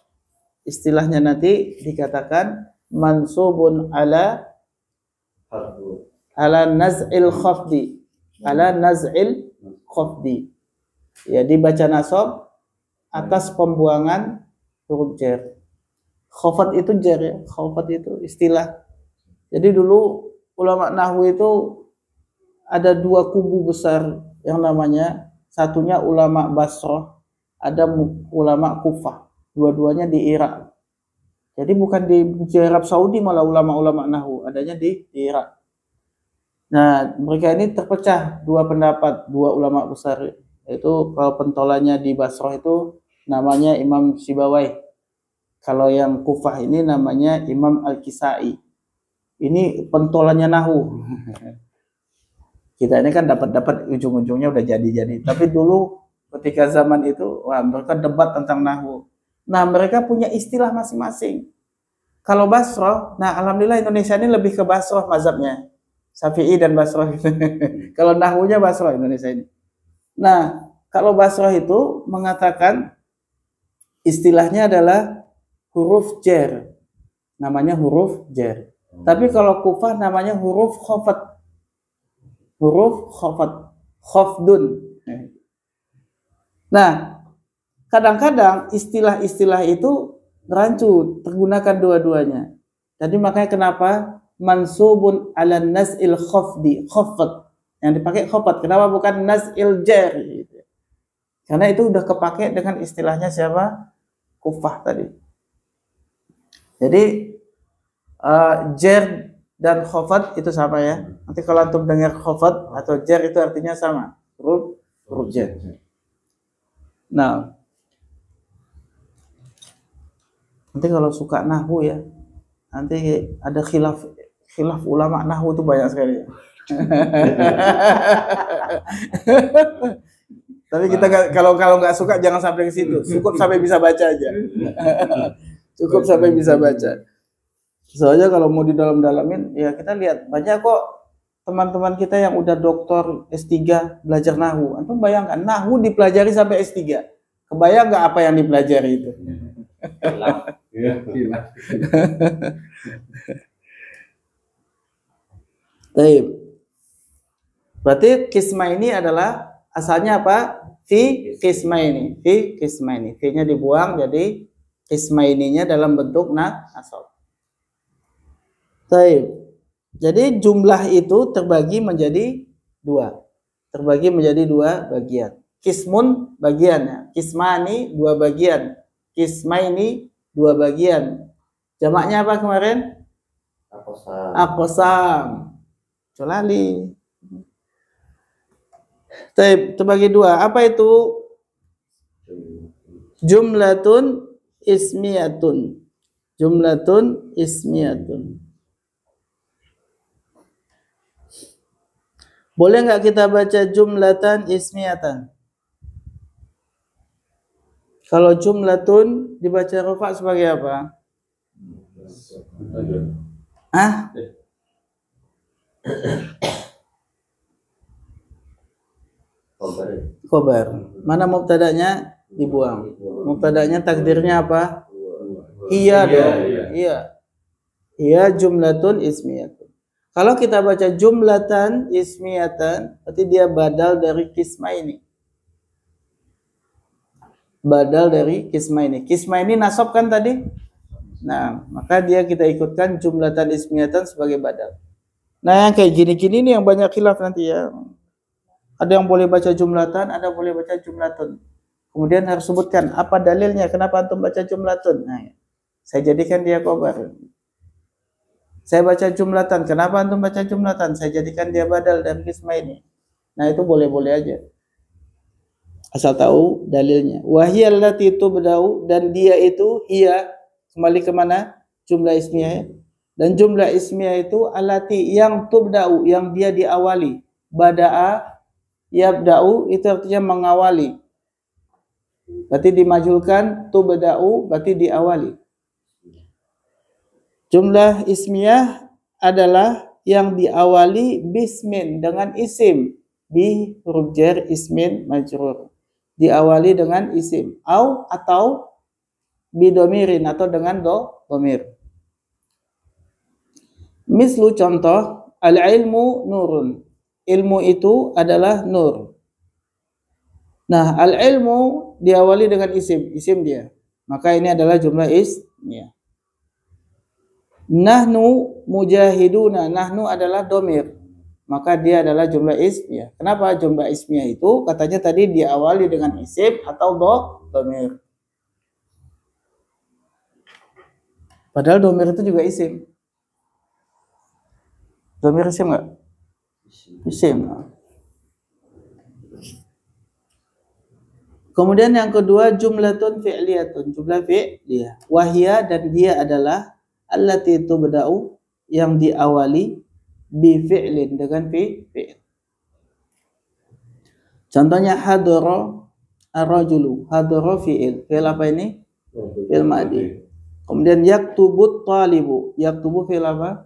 Istilahnya nanti dikatakan mansubun ala naz'il khafdi. Ala naz'il khafdi. Ya, dibaca nasab atas pembuangan huruf jar. Khafat itu jar ya, khafat itu istilah. Jadi dulu ulama nahwu itu ada dua kubu besar yang namanya, satunya ulama Basrah, ada ulama Kufah. Dua-duanya di Irak. Jadi bukan di Arab Saudi malah ulama-ulama nahwu, adanya di Irak. Nah, mereka ini terpecah dua pendapat, dua ulama besar. Itu kalau pentolannya di Basrah itu namanya Imam Sibawai. Kalau yang Kufah ini namanya Imam Al-Kisai. Ini pentolannya nahwu. Kita ini kan dapat ujung-ujungnya udah jadi. Tapi dulu ketika zaman itu, wah, mereka debat tentang nahwu. Nah, mereka punya istilah masing-masing. Kalau Basrah, nah alhamdulillah Indonesia ini lebih ke Basrah mazhabnya. Syafi'i dan Basrah gitu. Kalau nahwunya Basrah Indonesia ini. Nah, kalau Basrah itu mengatakan istilahnya adalah huruf jar. Namanya huruf jar. Tapi kalau Kufah namanya huruf khafat. Huruf khafat. Khafdun. Nah, kadang-kadang istilah-istilah itu rancu, tergunakan dua-duanya. Jadi makanya kenapa mansubun ala naz'il khafdi, khafat. Yang dipakai khafat. Kenapa bukan naz'il jar? Gitu. Karena itu udah kepake dengan istilahnya siapa? Kufah tadi. Jadi jar dan khafat itu sama ya. Nanti kalau antum dengar khafat atau jar itu artinya sama. Huruf jar. Nah, nanti kalau suka nahwu ya, nanti ada khilaf ulama nahwu itu banyak sekali. Tapi kita kalau nggak suka jangan sampai ke situ. Cukup sampai bisa baca aja. Cukup sampai bisa baca. Soalnya kalau mau didalam-dalamin, ya kita lihat banyak kok teman-teman kita yang udah doktor S3 belajar nahwu. Antum bayangkan nahwu dipelajari sampai S3. Kebayang nggak apa yang dipelajari itu? Baik. Berarti kisma ini adalah asalnya apa? Fi kisma ini. Fi kisma ini. Fi-nya dibuang jadi kisma ininya dalam bentuk nasab. Taib. Jadi jumlah itu terbagi menjadi dua. Terbagi menjadi dua bagian. Kismun bagiannya. Kismani dua bagian. Kismaini dua bagian. Jamaknya apa kemarin? Akosam. Aqsam. Colali. Taib, terbagi dua. Apa itu? Jumlatun ismiyatun. Jumlatun ismiyatun. Boleh nggak kita baca jumlatan ismiyatan? Kalau jumlatun dibaca rafa sebagai apa? Ah? Khobar. Khobar. Mana mubtada'nya? Dibuang. Mubtada'nya takdirnya apa? Iya dong. Iya. Iya jumlatun ismiyatun. Kalau kita baca jumlatan ismiyatan, berarti dia badal dari kisma ini. Badal dari kisma ini. Kisma ini nasab kan tadi? Nah, maka dia kita ikutkan jumlatan ismiyatan sebagai badal. Nah, yang kayak gini-gini nih yang banyak khilaf nanti ya. Ada yang boleh baca jumlatan, ada yang boleh baca jumlatun. Kemudian harus sebutkan apa dalilnya, kenapa antum baca jumlatun. Nah, saya jadikan dia khobar. Saya baca jumlatan, kenapa antum baca jumlatan? Saya jadikan dia badal dan kisma ini. Nah, itu boleh-boleh aja. Asal tahu dalilnya. Wahiyal lati tubda'u, dan dia itu hiya, kembali ke mana? Jumlah ismiyah. Dan jumlah ismiyah itu alati yang tubda'u, yang dia diawali. Bada'a yabda'u itu artinya mengawali. Berarti dimajulkan, tubda'u berarti diawali. Jumlah ismiyah adalah yang diawali bismin dengan isim, bi huruf jar ismin majrur. Diawali dengan isim atau bidomirin atau dengan domir. Mislu contoh, al-ilmu nurun. Ilmu itu adalah nur. Nah, al-ilmu diawali dengan isim dia. Maka ini adalah jumlah ismiyah. Nahnu mujahiduna, nahnu adalah domir, maka dia adalah jumlah ismiyah. Kenapa jumlah ismiyah itu? Katanya tadi diawali dengan isim atau domir. Padahal domir itu juga isim. Domir isim nggak? Isim. Kemudian yang kedua jumlatun fi'liyatun, jumlah fi'liyah. Wahia, dan dia adalah allati tubda'u, yang diawali bi fi'lin, dengan fi'il. Contohnya hadara ar-rajulu, hadara fi'il. Fi'il apa ini? Fi'il madhi. Kemudian yaktubut talibu, yaktubu fi'il apa?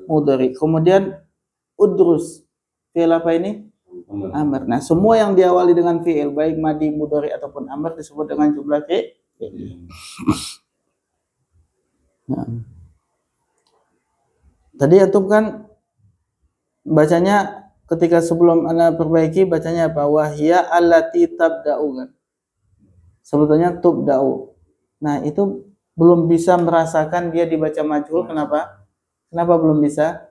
Mudhari. Kemudian udrus, fi'il apa ini? Amr. Nah, semua yang diawali dengan fi'il, baik madhi, mudhari ataupun amr, disebut dengan jumlah fi'il. Nah. Tadi antum kan bacanya ketika sebelum ana perbaiki bacanya apa? Wahya allati tabda'u kan. Sebetulnya tubda'u. Nah, itu belum bisa merasakan dia dibaca majhul. Kenapa? Kenapa belum bisa?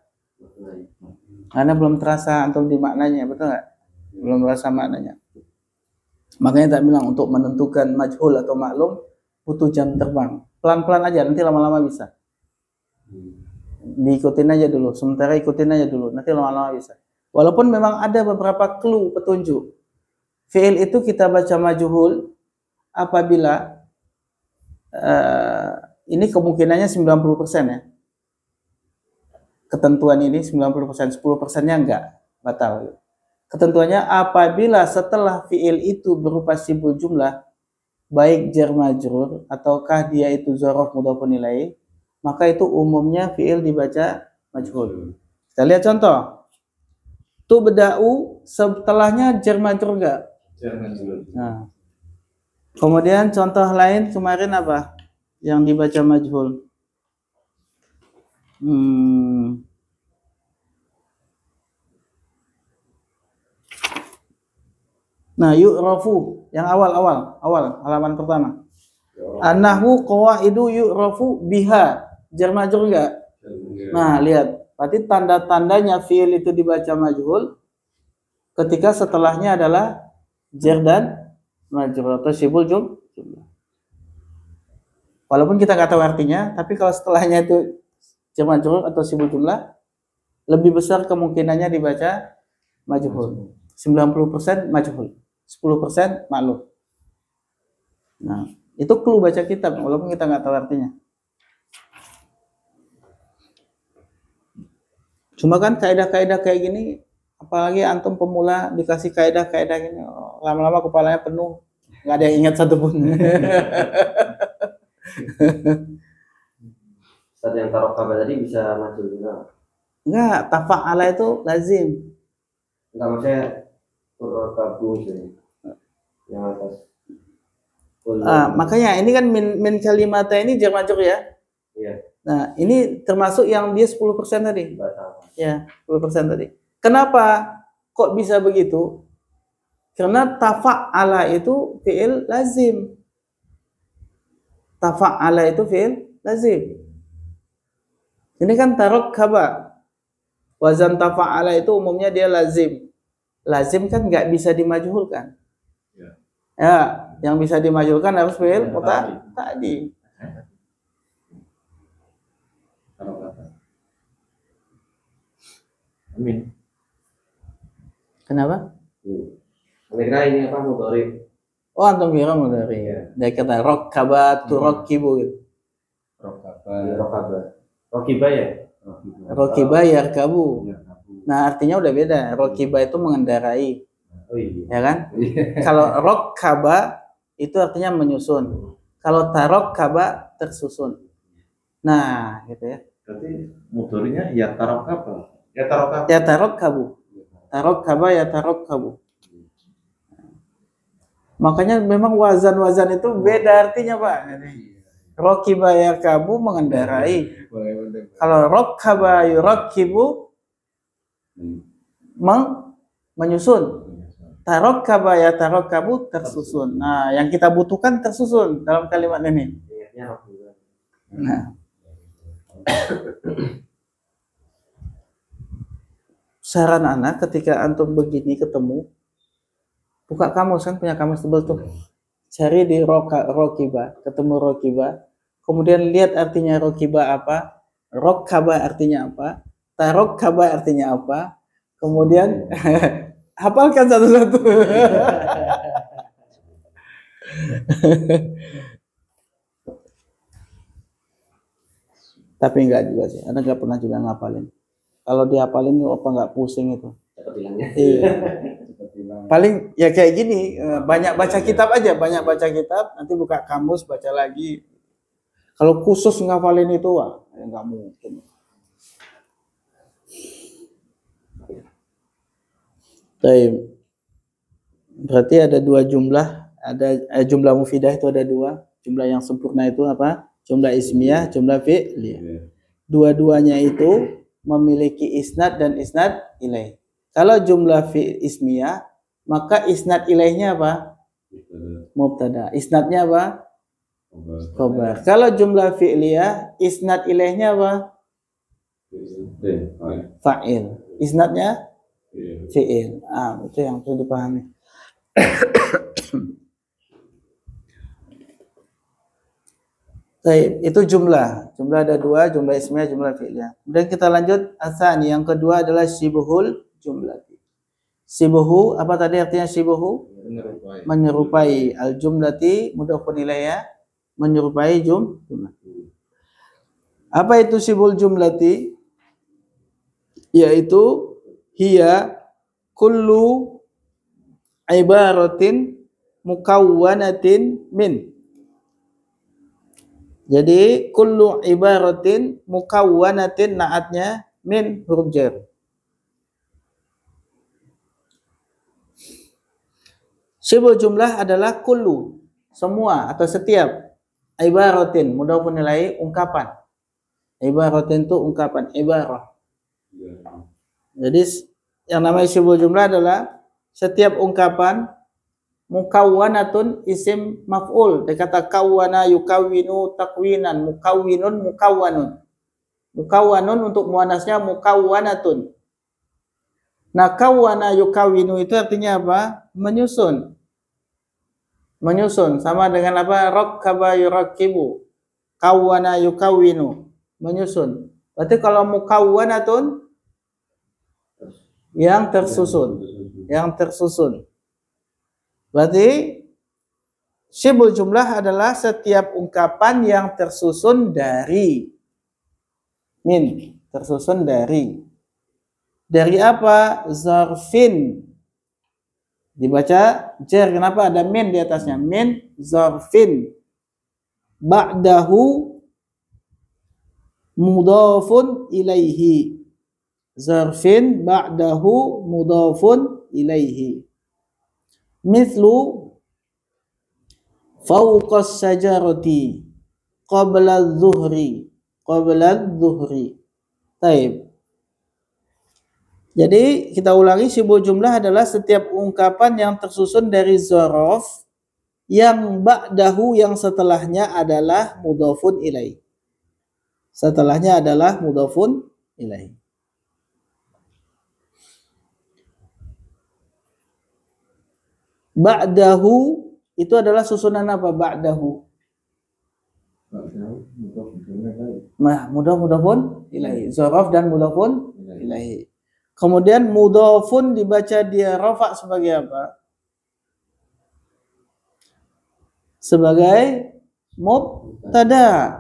Karena belum terasa antum di maknanya, betul nggak? Belum terasa maknanya. Makanya tak bilang untuk menentukan majhul atau maklum butuh jam terbang. Pelan-pelan aja, nanti lama-lama bisa. Diikutin aja dulu, sementara ikutin aja dulu, nanti lama-lama bisa. Walaupun memang ada beberapa clue petunjuk. Fi'il itu kita baca majhul apabila ini kemungkinannya 90% ya. Ketentuan ini 90%, 10%-nya enggak, batal. Ketentuannya apabila setelah fi'il itu berupa simbol jumlah, baik jar majrur ataukah dia itu dzaraf mudhafun ilaih, maka itu umumnya fi'il dibaca majhul. Kita lihat contoh. Tubda'u, setelahnya jar majrur enggak? Jar majrur. Nah. Kemudian contoh lain kemarin apa? Yang dibaca majhul. Nah, yu'rafu yang awal halaman pertama. An-nahwu qawaidu yu'rafu biha. Jar majrur enggak? Nah, lihat. Berarti tanda-tandanya fi'il itu dibaca majhul ketika setelahnya adalah jar dan majrur atau sibul jumlah. Walaupun kita nggak tahu artinya, tapi kalau setelahnya itu jar majrur atau sibul jumlah, lebih besar kemungkinannya dibaca majhul. 90% majhul, 10% maklum. Nah, itu clue baca kitab walaupun kita nggak tahu artinya. Cuma kan kaidah-kaidah kayak gini, apalagi antum pemula dikasih kaidah-kaidah gini, lama-lama kepalanya penuh, nggak ada yang ingat satupun. Saat yang taruh kabar tadi bisa maju juga. Enggak, tafa'ala itu lazim. Enggak, maksudnya turun kabu sih. Yang atas. Makanya ini kan min kalimata ini jar majrur ya. Iya. Nah, ini termasuk yang dia 10% tadi. Batal. Ya, 10% tadi. Kenapa kok bisa begitu? Karena tafa'ala itu fi'il lazim. Tafa'ala itu fi'il lazim. Ini kan tarakkaba. Wazan tafa'ala itu umumnya dia lazim. Lazim kan nggak bisa dimajhulkan. Ya, yang bisa dimajhulkan harus fi'il tadi. Amin. Kenapa? Mereka ini apa mudhari? Oh, antum kira mudhari. Dia kata rakkaba turakkibu gitu. Rokiba ya? Rakiba yarkabu. Nah, artinya udah beda. Rakiba itu mengendarai. Oh iya. Ya kan? Kalau rakkaba itu artinya menyusun. Kalau tarakkaba tersusun. Nah, gitu ya. Berarti mudhari'nya ya tarokkaba. Ya tarokkaba. Ya tarakkabu. Tarakkaba ya tarakkabu. Makanya memang wazan-wazan itu beda artinya, Pak. Rakiba yarkabu mengendarai. Kalau rakkaba yurakkibu menyusun. Tarakkaba ya tarakkabu tersusun. Nah, yang kita butuhkan tersusun dalam kalimat ini. Nah. Saran anak ketika antum begini ketemu, buka kamus, kan punya kamus tebal tuh, cari di rokiba, ketemu rokiba, kemudian lihat artinya rokiba apa, rokkaba artinya apa, tarokkaba artinya apa, kemudian hafalkan satu-satu. Tapi enggak juga sih, anak nggak pernah juga ngapalin. Kalau dihafalin apa nggak pusing itu? Iya. Paling ya kayak gini, banyak baca kitab aja, banyak baca kitab, nanti buka kamus baca lagi. Kalau khusus ngafalin itu, wah, ya nggak mungkin. Baik. Berarti ada dua jumlah, ada jumlah mufidah itu ada dua, jumlah yang sempurna itu apa? Jumlah ismiyah, jumlah fi'liyah. Dua-duanya itu memiliki isnad dan isnad ilaih. Kalau jumlah fi'il ismiyah, maka isnad ilaihnya apa? Mubtada. Isnadnya apa? Khabar. Kalau jumlah fi'liyah, isnad ilaihnya apa? Fa'il. Isnadnya fi'il. Itu yang perlu dipahami. Baik, itu jumlah. Jumlah ada dua, jumlah ismiyah, jumlah fi'liyah. Kemudian kita lanjut asani. Yang kedua adalah syibuhul jumlati. Sibuhu, apa tadi artinya sibuhu? Menyerupai. Al jumlati mudhafun ilaihnya, menyerupai jumlah. Apa itu sibul jumlati? Yaitu hiya kullu ibaratin mukawwanatin min. Jadi kullu ibaratin mukawwanatin naatnya min huruf jar. Sibul jumlah adalah kullu, semua atau setiap, ibaratin mudhafun ilaih ungkapan. Ibaratin itu ungkapan, ibarah. Jadi yang namanya sibul jumlah adalah setiap ungkapan mukawwanatun isim maf'ul. Dia kata kawwana yukawwinu takwinan, mukawwinun mukawwanun. Mukawwanun untuk muannasnya mukawwanatun. Nah, kawwana yukawwinu itu artinya apa? Menyusun. Menyusun sama dengan apa? Rakkaba yurakkibu. Kawwana yukawwinu, menyusun. Berarti kalau mukawwanatun yang tersusun, yang tersusun. Berarti syibul jumlah adalah setiap ungkapan yang tersusun dari min, tersusun dari apa? Zarfin. Dibaca jar, kenapa ada min di atasnya? Min zarfin. Ba'dahu mudhafun ilaihi. Zarfin ba'dahu mudhafun ilaihi. Mithlu fawqas sajarati qabla adh-dhuhri. Qabla adh-dhuhri. Taib. Jadi kita ulangi, syibul jumlah adalah setiap ungkapan yang tersusun dari dzaraf yang ba'dahu, yang setelahnya adalah mudhafun ilaih. Setelahnya adalah mudhafun ilaih. Ba'dahu itu adalah susunan apa? Ba'dahu. Nah, mudhafun ilaih. Dzaraf dan mudhafun ilaih. Kemudian mudhafun dibaca dia rafa sebagai apa? Sebagai mubtada.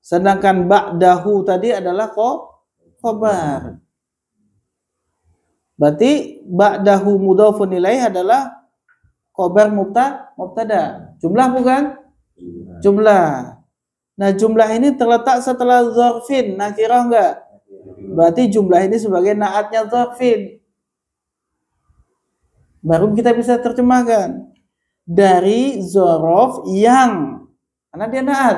Sedangkan ba'dahu tadi adalah khabar. Berarti ba'dahu mudhafun ilaih adalah khabar mubtada. Jumlah bukan? Jumlah. Nah, jumlah ini terletak setelah zarfin. Nakirah enggak? Berarti jumlah ini sebagai naatnya zarfin. Baru kita bisa terjemahkan dari zaraf yang, karena dia naat,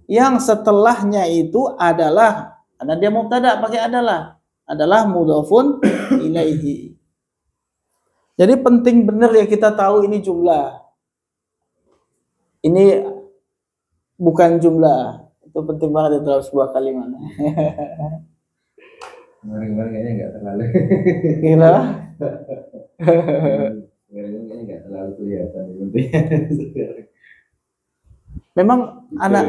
yang setelahnya itu adalah, karena dia mubtada pakai adalah mudhafun ilaihi. Jadi penting benar ya kita tahu ini jumlah. Ini bukan jumlah. Itu penting banget dalam sebuah kalimat. Kemarin-kemarin kayaknya nggak terlalu. Gila. Kemarin kayaknya nggak terlalu kelihatan pentingnya. Memang anak,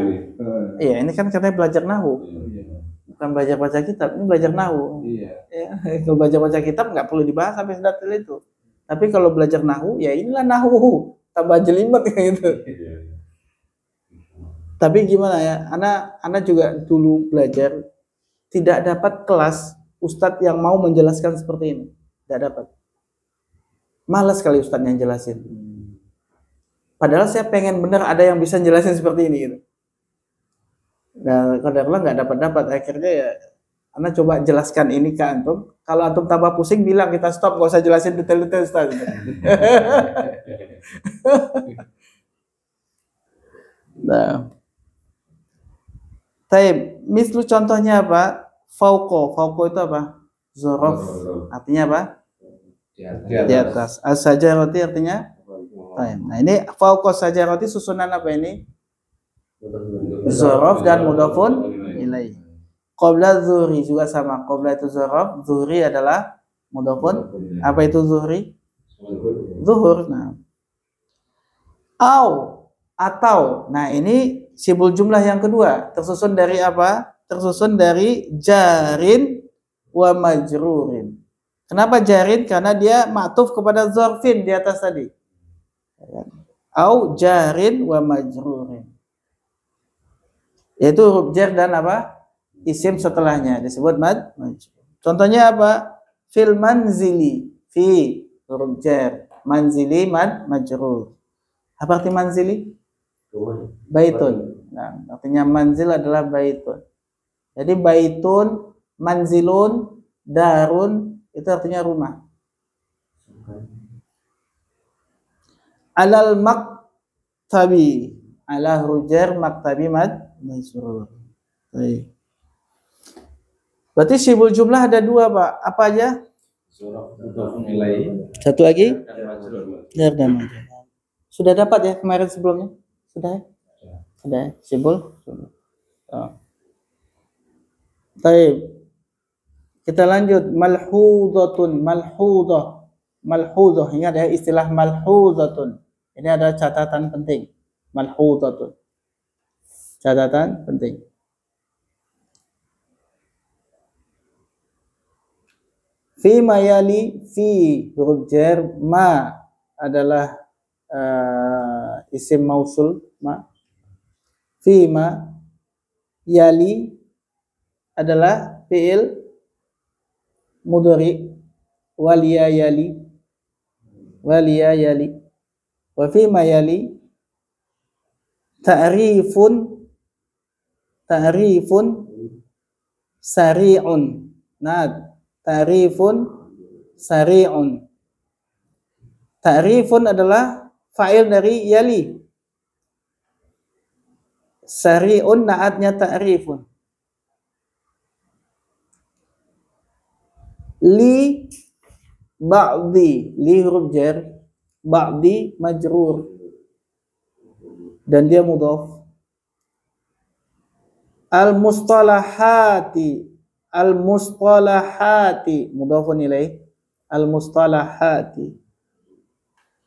iya ini kan katanya belajar nahu, Iya. bukan belajar baca kitab. Ini belajar nahu. Iya. Ya, kalau belajar baca kitab nggak perlu dibahas sampai sedetail itu. Tapi kalau belajar nahu, ya inilah nahu, tambah jelimet kayak gitu. Tapi gimana ya, anak juga dulu belajar tidak dapat kelas ustadz yang mau menjelaskan seperti ini, tidak dapat. Malas sekali ustadz yang jelasin. Padahal saya pengen bener ada yang bisa jelasin seperti ini gitu. Nah, kadang-kadang nggak dapat. Akhirnya ya, anak coba jelaskan ini ke antum. Kalau antum tambah pusing, bilang kita stop, nggak usah jelasin detail-detail ustadz. Nah. Taib, mislu contohnya apa? Fauqo itu apa? Zorof, artinya apa? Di atas. As-sajarati artinya? Taib. Nah ini fauqo sajarati susunan apa ini? Zorof dan mudhafun ilaih. Qabla zuhri juga sama. Qabla itu zorof, zuhri adalah mudhafun. Apa itu zuhri? Zuhur. Nah. Atau. Nah ini syibul jumlah yang kedua, tersusun dari apa? Tersusun dari jarin wa majrurin. Kenapa jarin? Karena dia ma'tuf kepada zarfin di atas tadi. Au jarin wa majrurin. Yaitu huruf jar dan apa? Isim setelahnya disebut majrur. Contohnya apa? Fil manzili, fi huruf jar, manzili majrur. Apa arti manzili? Baitun. Nah, artinya manzil adalah baitun. Jadi baitun, manzilun, darun itu artinya rumah. Alal maktabi, ala hujar maktabi majrur. Baik. Berarti syibul jumlah ada dua, Pak. Apa aja? Satu lagi? Jar dan majrur. Sudah dapat ya kemarin sebelumnya? Sudah ya? Sudah ya? Syibul? Oh. Baik. Kita lanjut, malhudhatun, malhudhah. Ingat ya istilah malhudhatun. Ini ada catatan penting. Malhudhatun. Catatan penting. Fi mayali, fi huruf jar, ma adalah isim mausul, ma. Fi ma yali adalah fi'il mudhari, waliya yali, wa fi ma yali ta'rifun sari'un. Nah, ta'rifun sari'un. Ta'rifun adalah fa'il dari yali. Sari'un naatnya ta'rifun. Li ba'di, li huruf jar, ba'di majrur dan dia mudhaf. Al-mustalahati mudhafun ilaih. Al-mustalahati.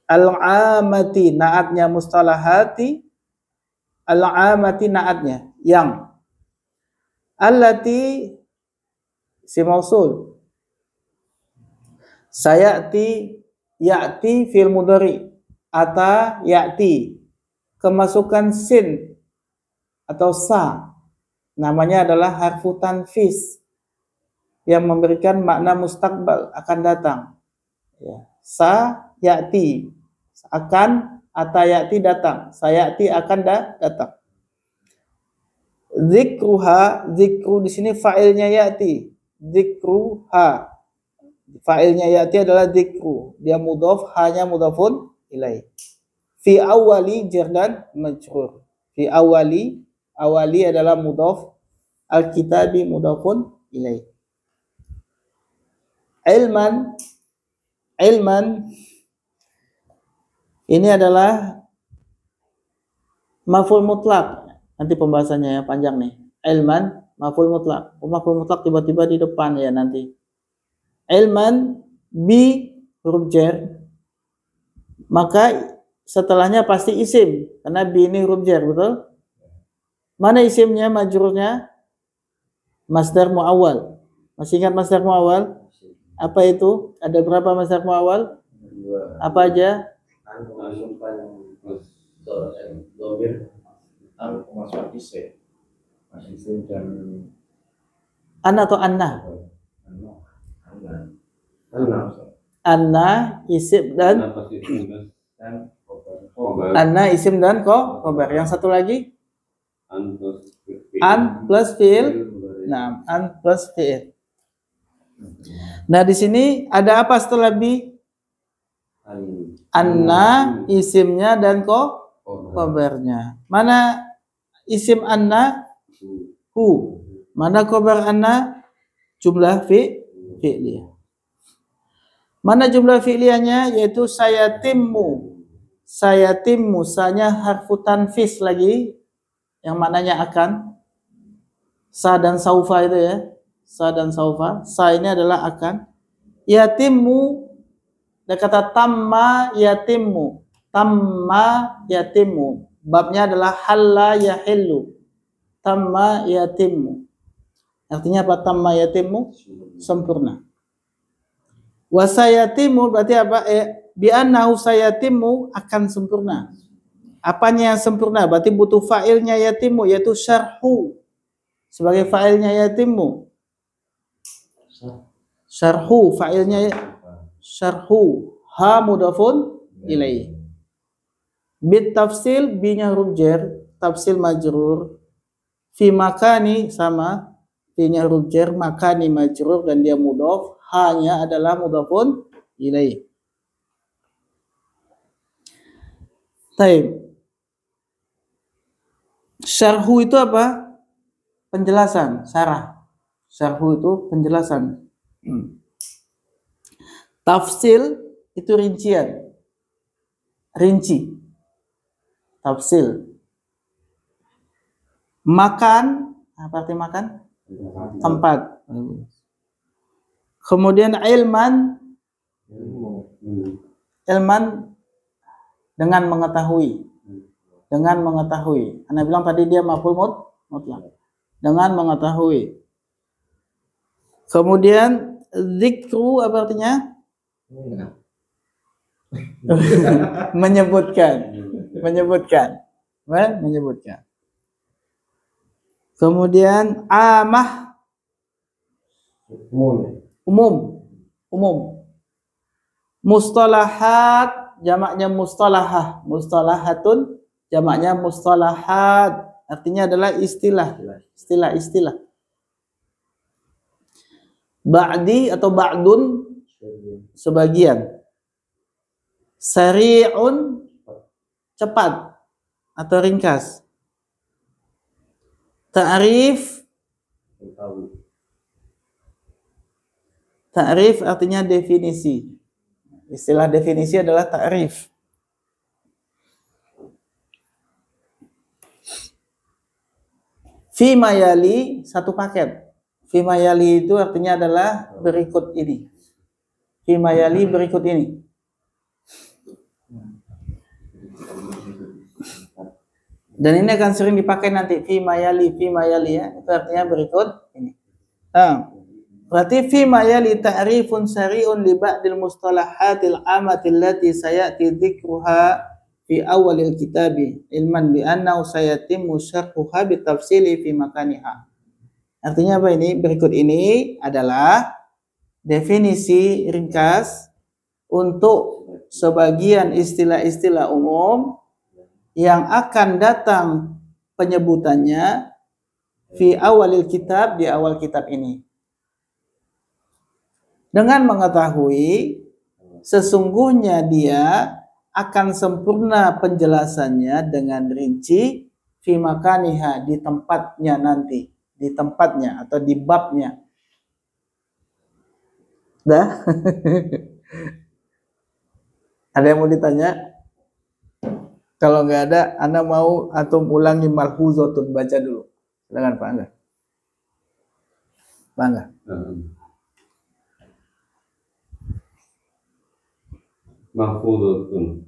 Al-amati naatnya mustalahati. Al-amati naatnya yang. Allati si mausul. Sayati, ya'ti fil mudhari, ata ya'ti, kemasukan sin atau sa namanya adalah harfu tanfis yang memberikan makna mustaqbal, akan datang ya. Sa ya'ti akan, ata ya'ti datang, sayati akan datang. Zikruha, zikru di sini fa'ilnya ya'ti, zikruha fa'ilnya ya'ti adalah dzikru, dia mudhaf, hanya mudhafun ilaih. Fi awali jar dan majrur. Fi awali adalah mudhaf, al-kitabi mudhafun ilaih. Ilman ini adalah maf'ul mutlak. Nanti pembahasannya ya panjang nih. Ilman maf'ul mutlak. Maf'ul mutlak tiba-tiba di depan ya nanti. Ilman bi huruf jar, maka setelahnya pasti isim karena bi ini huruf jar, betul? Mana isimnya, majrurnya? Masdar muawwal. Masih ingat masdar muawwal? Apa itu? Ada berapa masdar muawwal? Apa aja? An atau anna? Anna isim dan anna isim dan khobar. Yang satu lagi an plus fi'il. Nah, an plus fi'il. Nah, di sini ada apa setelah bi? Anna isimnya dan khobarnya. Mana isim anna? Hu. Mana khobar anna? Jumlah fi'liyah. Mana jumlah fi'liyahnya? Yaitu sayatimmu. Sayatimmu, sanya harfu tanfis lagi, yang maknanya akan. Sa dan saufa itu ya. Sa dan saufa. Sa ini adalah akan. Yatimmu, ada kata tamma yatimmu. Tamma yatimmu. Babnya adalah halla yahillu. Tamma yatimmu. Artinya apa tamma yatimmu? Sempurna. Wa sayatimu berarti apa? Bi annahu sayatimu akan sempurna. Apanya yang sempurna? Berarti butuh fa'ilnya yatimu, yaitu syarhu. Sebagai fa'ilnya yatimu. Syarhu, fa'ilnya syarhu. Ha mudhafun ilaih. Bit tafsil, bi-nya huruf jar, tafsil majrur. Fi makani sama, fi-nya huruf jar, makani majrur dan dia mudhaf. Hanya adalah mudhafun ilaih. Taib. Syarhu itu apa? Penjelasan, syarah. Syarhu itu penjelasan. Tafsil itu rincian. Rinci. Tafsil. Makan, apa arti makan? tempat. Kemudian ilman dengan mengetahui. Dengan mengetahui. Anda bilang tadi dia maf'ul mutlaq. Dengan mengetahui. Kemudian zikru apa artinya? Menyebutkan. Kemudian amah umum. Mustalahat jamaknya mustalahah. Mustalahatun jamaknya mustalahat. Artinya adalah istilah. Ba'di atau ba'dun sebagian. Sari'un cepat atau ringkas. Ta'rif artinya definisi. Istilah definisi adalah ta'rif. Fi mayali satu paket. Fi mayali itu artinya adalah berikut ini. Fi mayali berikut ini. Dan ini akan sering dipakai nanti fi mayali ya. Itu artinya berikut ini. Berarti fi mayali ta'rifun sari'un li ba'dil mustalahatil amatil lati sayati dzikruha fi awalil kitabi ilman bi annahu sayatimmu syarhuha bi tafsili fi makaniha. Artinya apa ini? Berikut ini adalah definisi ringkas untuk sebagian istilah-istilah umum yang akan datang penyebutannya fi awalil kitab, di awal kitab ini. Dengan mengetahui sesungguhnya dia akan sempurna penjelasannya dengan rinci fi makaniha, di tempatnya nanti, di tempatnya atau di babnya. Dah? Ada yang mau ditanya? Kalau nggak ada, Anda mau atau ulangi malhuzatun, baca dulu. Silakan Pak Angga. Pak Angga. Mahfuzatun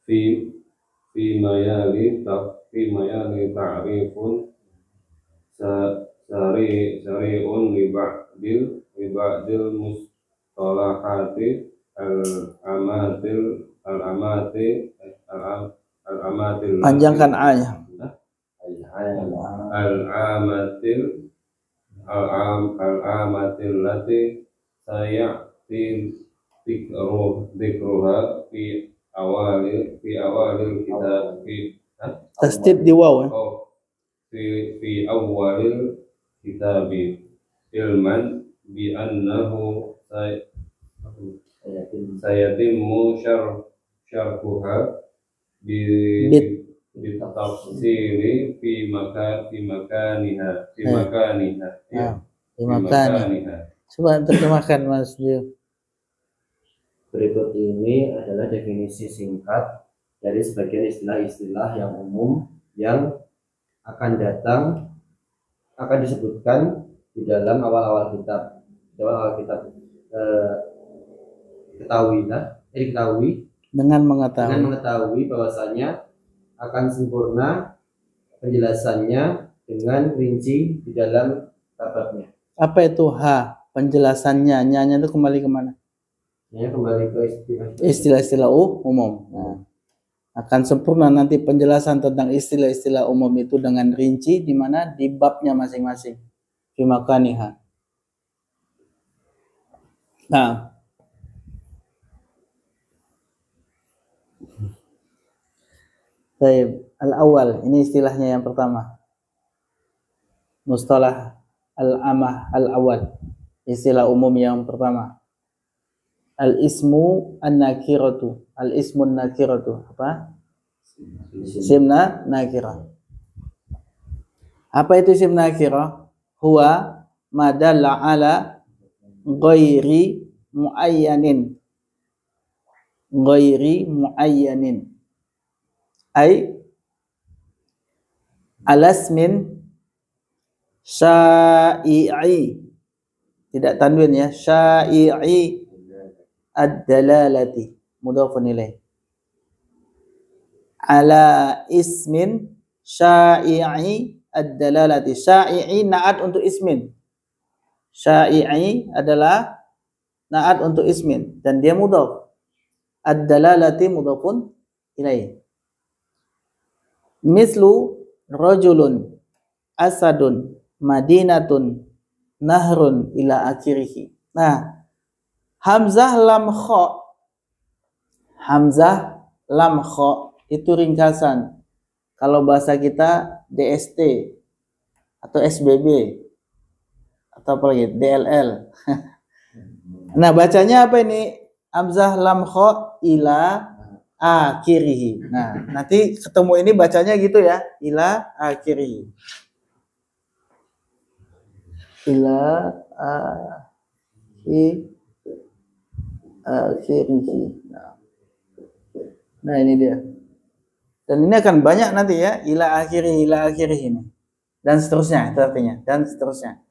fi mayali ta'rifun sari'un li ba'dil mustalahati al-amatil Panjangkan A-nya. al-amatil lati sayati dzikruha fi awalil kitab Tasdid di waw. fi awalil kitabi ilman bi annahu sayatimmu syarhuha bi tafsiri fi makaniha. Coba terjemahkan Mas Dio. Berikut ini adalah definisi singkat dari sebagian istilah-istilah yang umum yang akan disebutkan di dalam awal-awal kitab. Diketahui dengan mengetahui bahwasanya akan sempurna penjelasannya dengan rinci di dalam babnya. Apa itu H? Penjelasannya, nyanya itu kembali kemana? Ya, kembali ke istilah-istilah umum. Nah, akan sempurna nanti penjelasan tentang istilah-istilah umum itu dengan rinci di mana di babnya masing-masing. Fi makaniha. Nah, baik, al-awwal, ini istilahnya yang pertama. Mustalah al-amah al-awwal. Istilah umum yang pertama. Al-ismu an-nakiratu. Al-ismu an-nakiratu. Apa? Isim nakirah. Apa itu isim nakirah? Huwa madalla ala ghairi muayyanin. Ghairi muayyanin. Ay alasmin Syai'i, tidak tanwin ya, syai'i ad-dalalati mudhafun ilaih. Ala ismin syai'i ad-dalalati. Syai'i na'at untuk ismin. Syai'i adalah na'at untuk ismin dan dia mudhaf. Ad-dalalati mudhafun ilaih. Mislu rajulun, asadun, madinatun, nahrun ila akhirih. Nah, hamzah lam kha. Hamzah lam kha itu ringkasan. Kalau bahasa kita DST atau SBB atau apa lagi DLL. Nah, bacanya apa ini? Hamzah lam kha ila akhirih. Nah, nanti ketemu ini bacanya gitu ya, ila akhirih. Ila akhirih. Nah, ini dia. Dan ini akan banyak nanti ya, ila akhirih ini. Dan seterusnya, itu artinya. Dan seterusnya.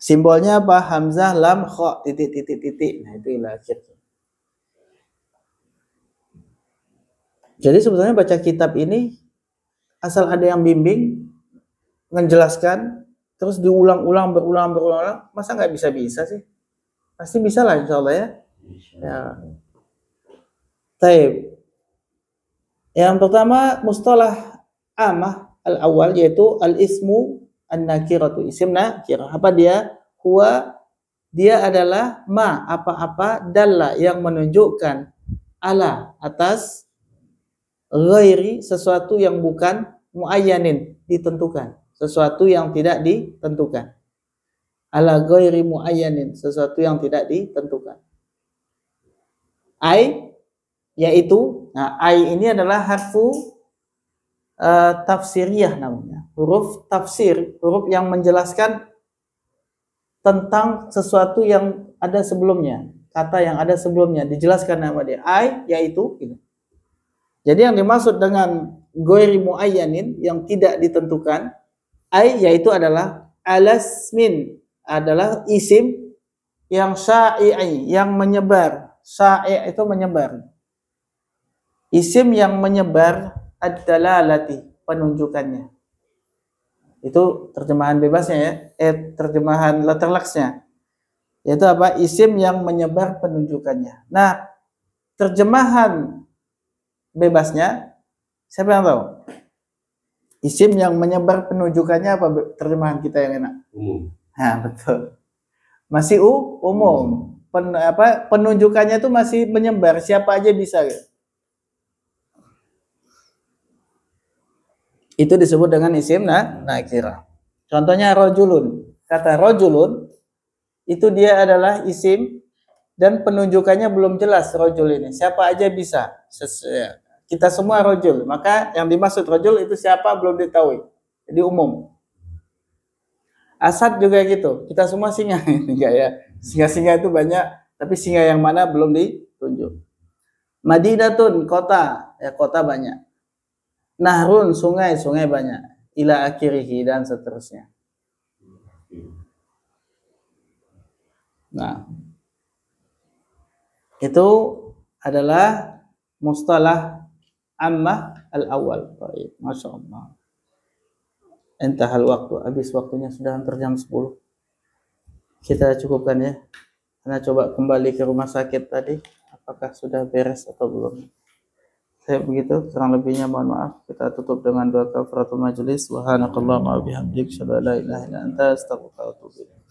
Simbolnya apa? Hamzah lam kha titik. Nah, itu ila akhirih. Jadi sebetulnya baca kitab ini asal ada yang bimbing, menjelaskan, terus diulang-ulang, berulang, masa nggak bisa sih? Pasti bisa lah insya Allah ya. Ya. Taib. Yang pertama mustalah amah al-awwal yaitu al-ismu an-nakiratu. Isim nakirah. Apa dia? Huwa, dia adalah ma, apa-apa dalla yang menunjukkan ala, atas, ghairi, sesuatu yang bukan, muayyanin, ditentukan, sesuatu yang tidak ditentukan. Ala ghairi muayyanin, sesuatu yang tidak ditentukan. Ai, yaitu, nah ai ini adalah harfu tafsiriyah namanya, huruf tafsir, huruf yang menjelaskan tentang sesuatu yang ada sebelumnya, kata yang ada sebelumnya dijelaskan nama dia. Ai, yaitu gitu. Jadi yang dimaksud dengan ghairi muayyanin, yang tidak ditentukan, ai yaitu adalah alasmin, adalah isim yang syai'i, yang menyebar. Syai' itu menyebar. Isim yang menyebar ad-dalalati, penunjukannya. Itu terjemahan bebasnya ya, terjemahan letterlaxnya. Yaitu apa? Isim yang menyebar penunjukannya. Nah, terjemahan bebasnya siapa yang tahu? Isim yang menyebar penunjukannya apa terjemahan kita yang enak? Umum. Nah, betul. Masih umum. Penunjukannya itu masih menyebar, siapa aja bisa. Itu disebut dengan isim nakirah. Contohnya rojulun. Kata rojulun itu dia adalah isim dan penunjukannya belum jelas rojul ini. Siapa aja bisa. Kita semua rojul. Maka yang dimaksud rojul itu siapa belum diketahui. Jadi umum. Asad juga gitu. Kita semua singa. Enggak ya. Singa-singa itu banyak, tapi singa yang mana belum ditunjuk. Madinatun, kota. Ya, kota banyak. Nahrun, sungai banyak. Ila akhirihi, dan seterusnya. Nah, itu adalah mustalah ammah al-awwal. Baik, Masya Allah. Intahal waktu, habis waktunya sudah hampir jam 10. Kita cukupkan ya. Karena coba kembali ke rumah sakit tadi, apakah sudah beres atau belum. Saya begitu, kurang lebihnya mohon maaf. Kita tutup dengan doa kafaratul majelis. Subhanakallahumma wa bihamdik, asyhadu an la ilaha illa anta, astaghfiruka wa atubu ilaik.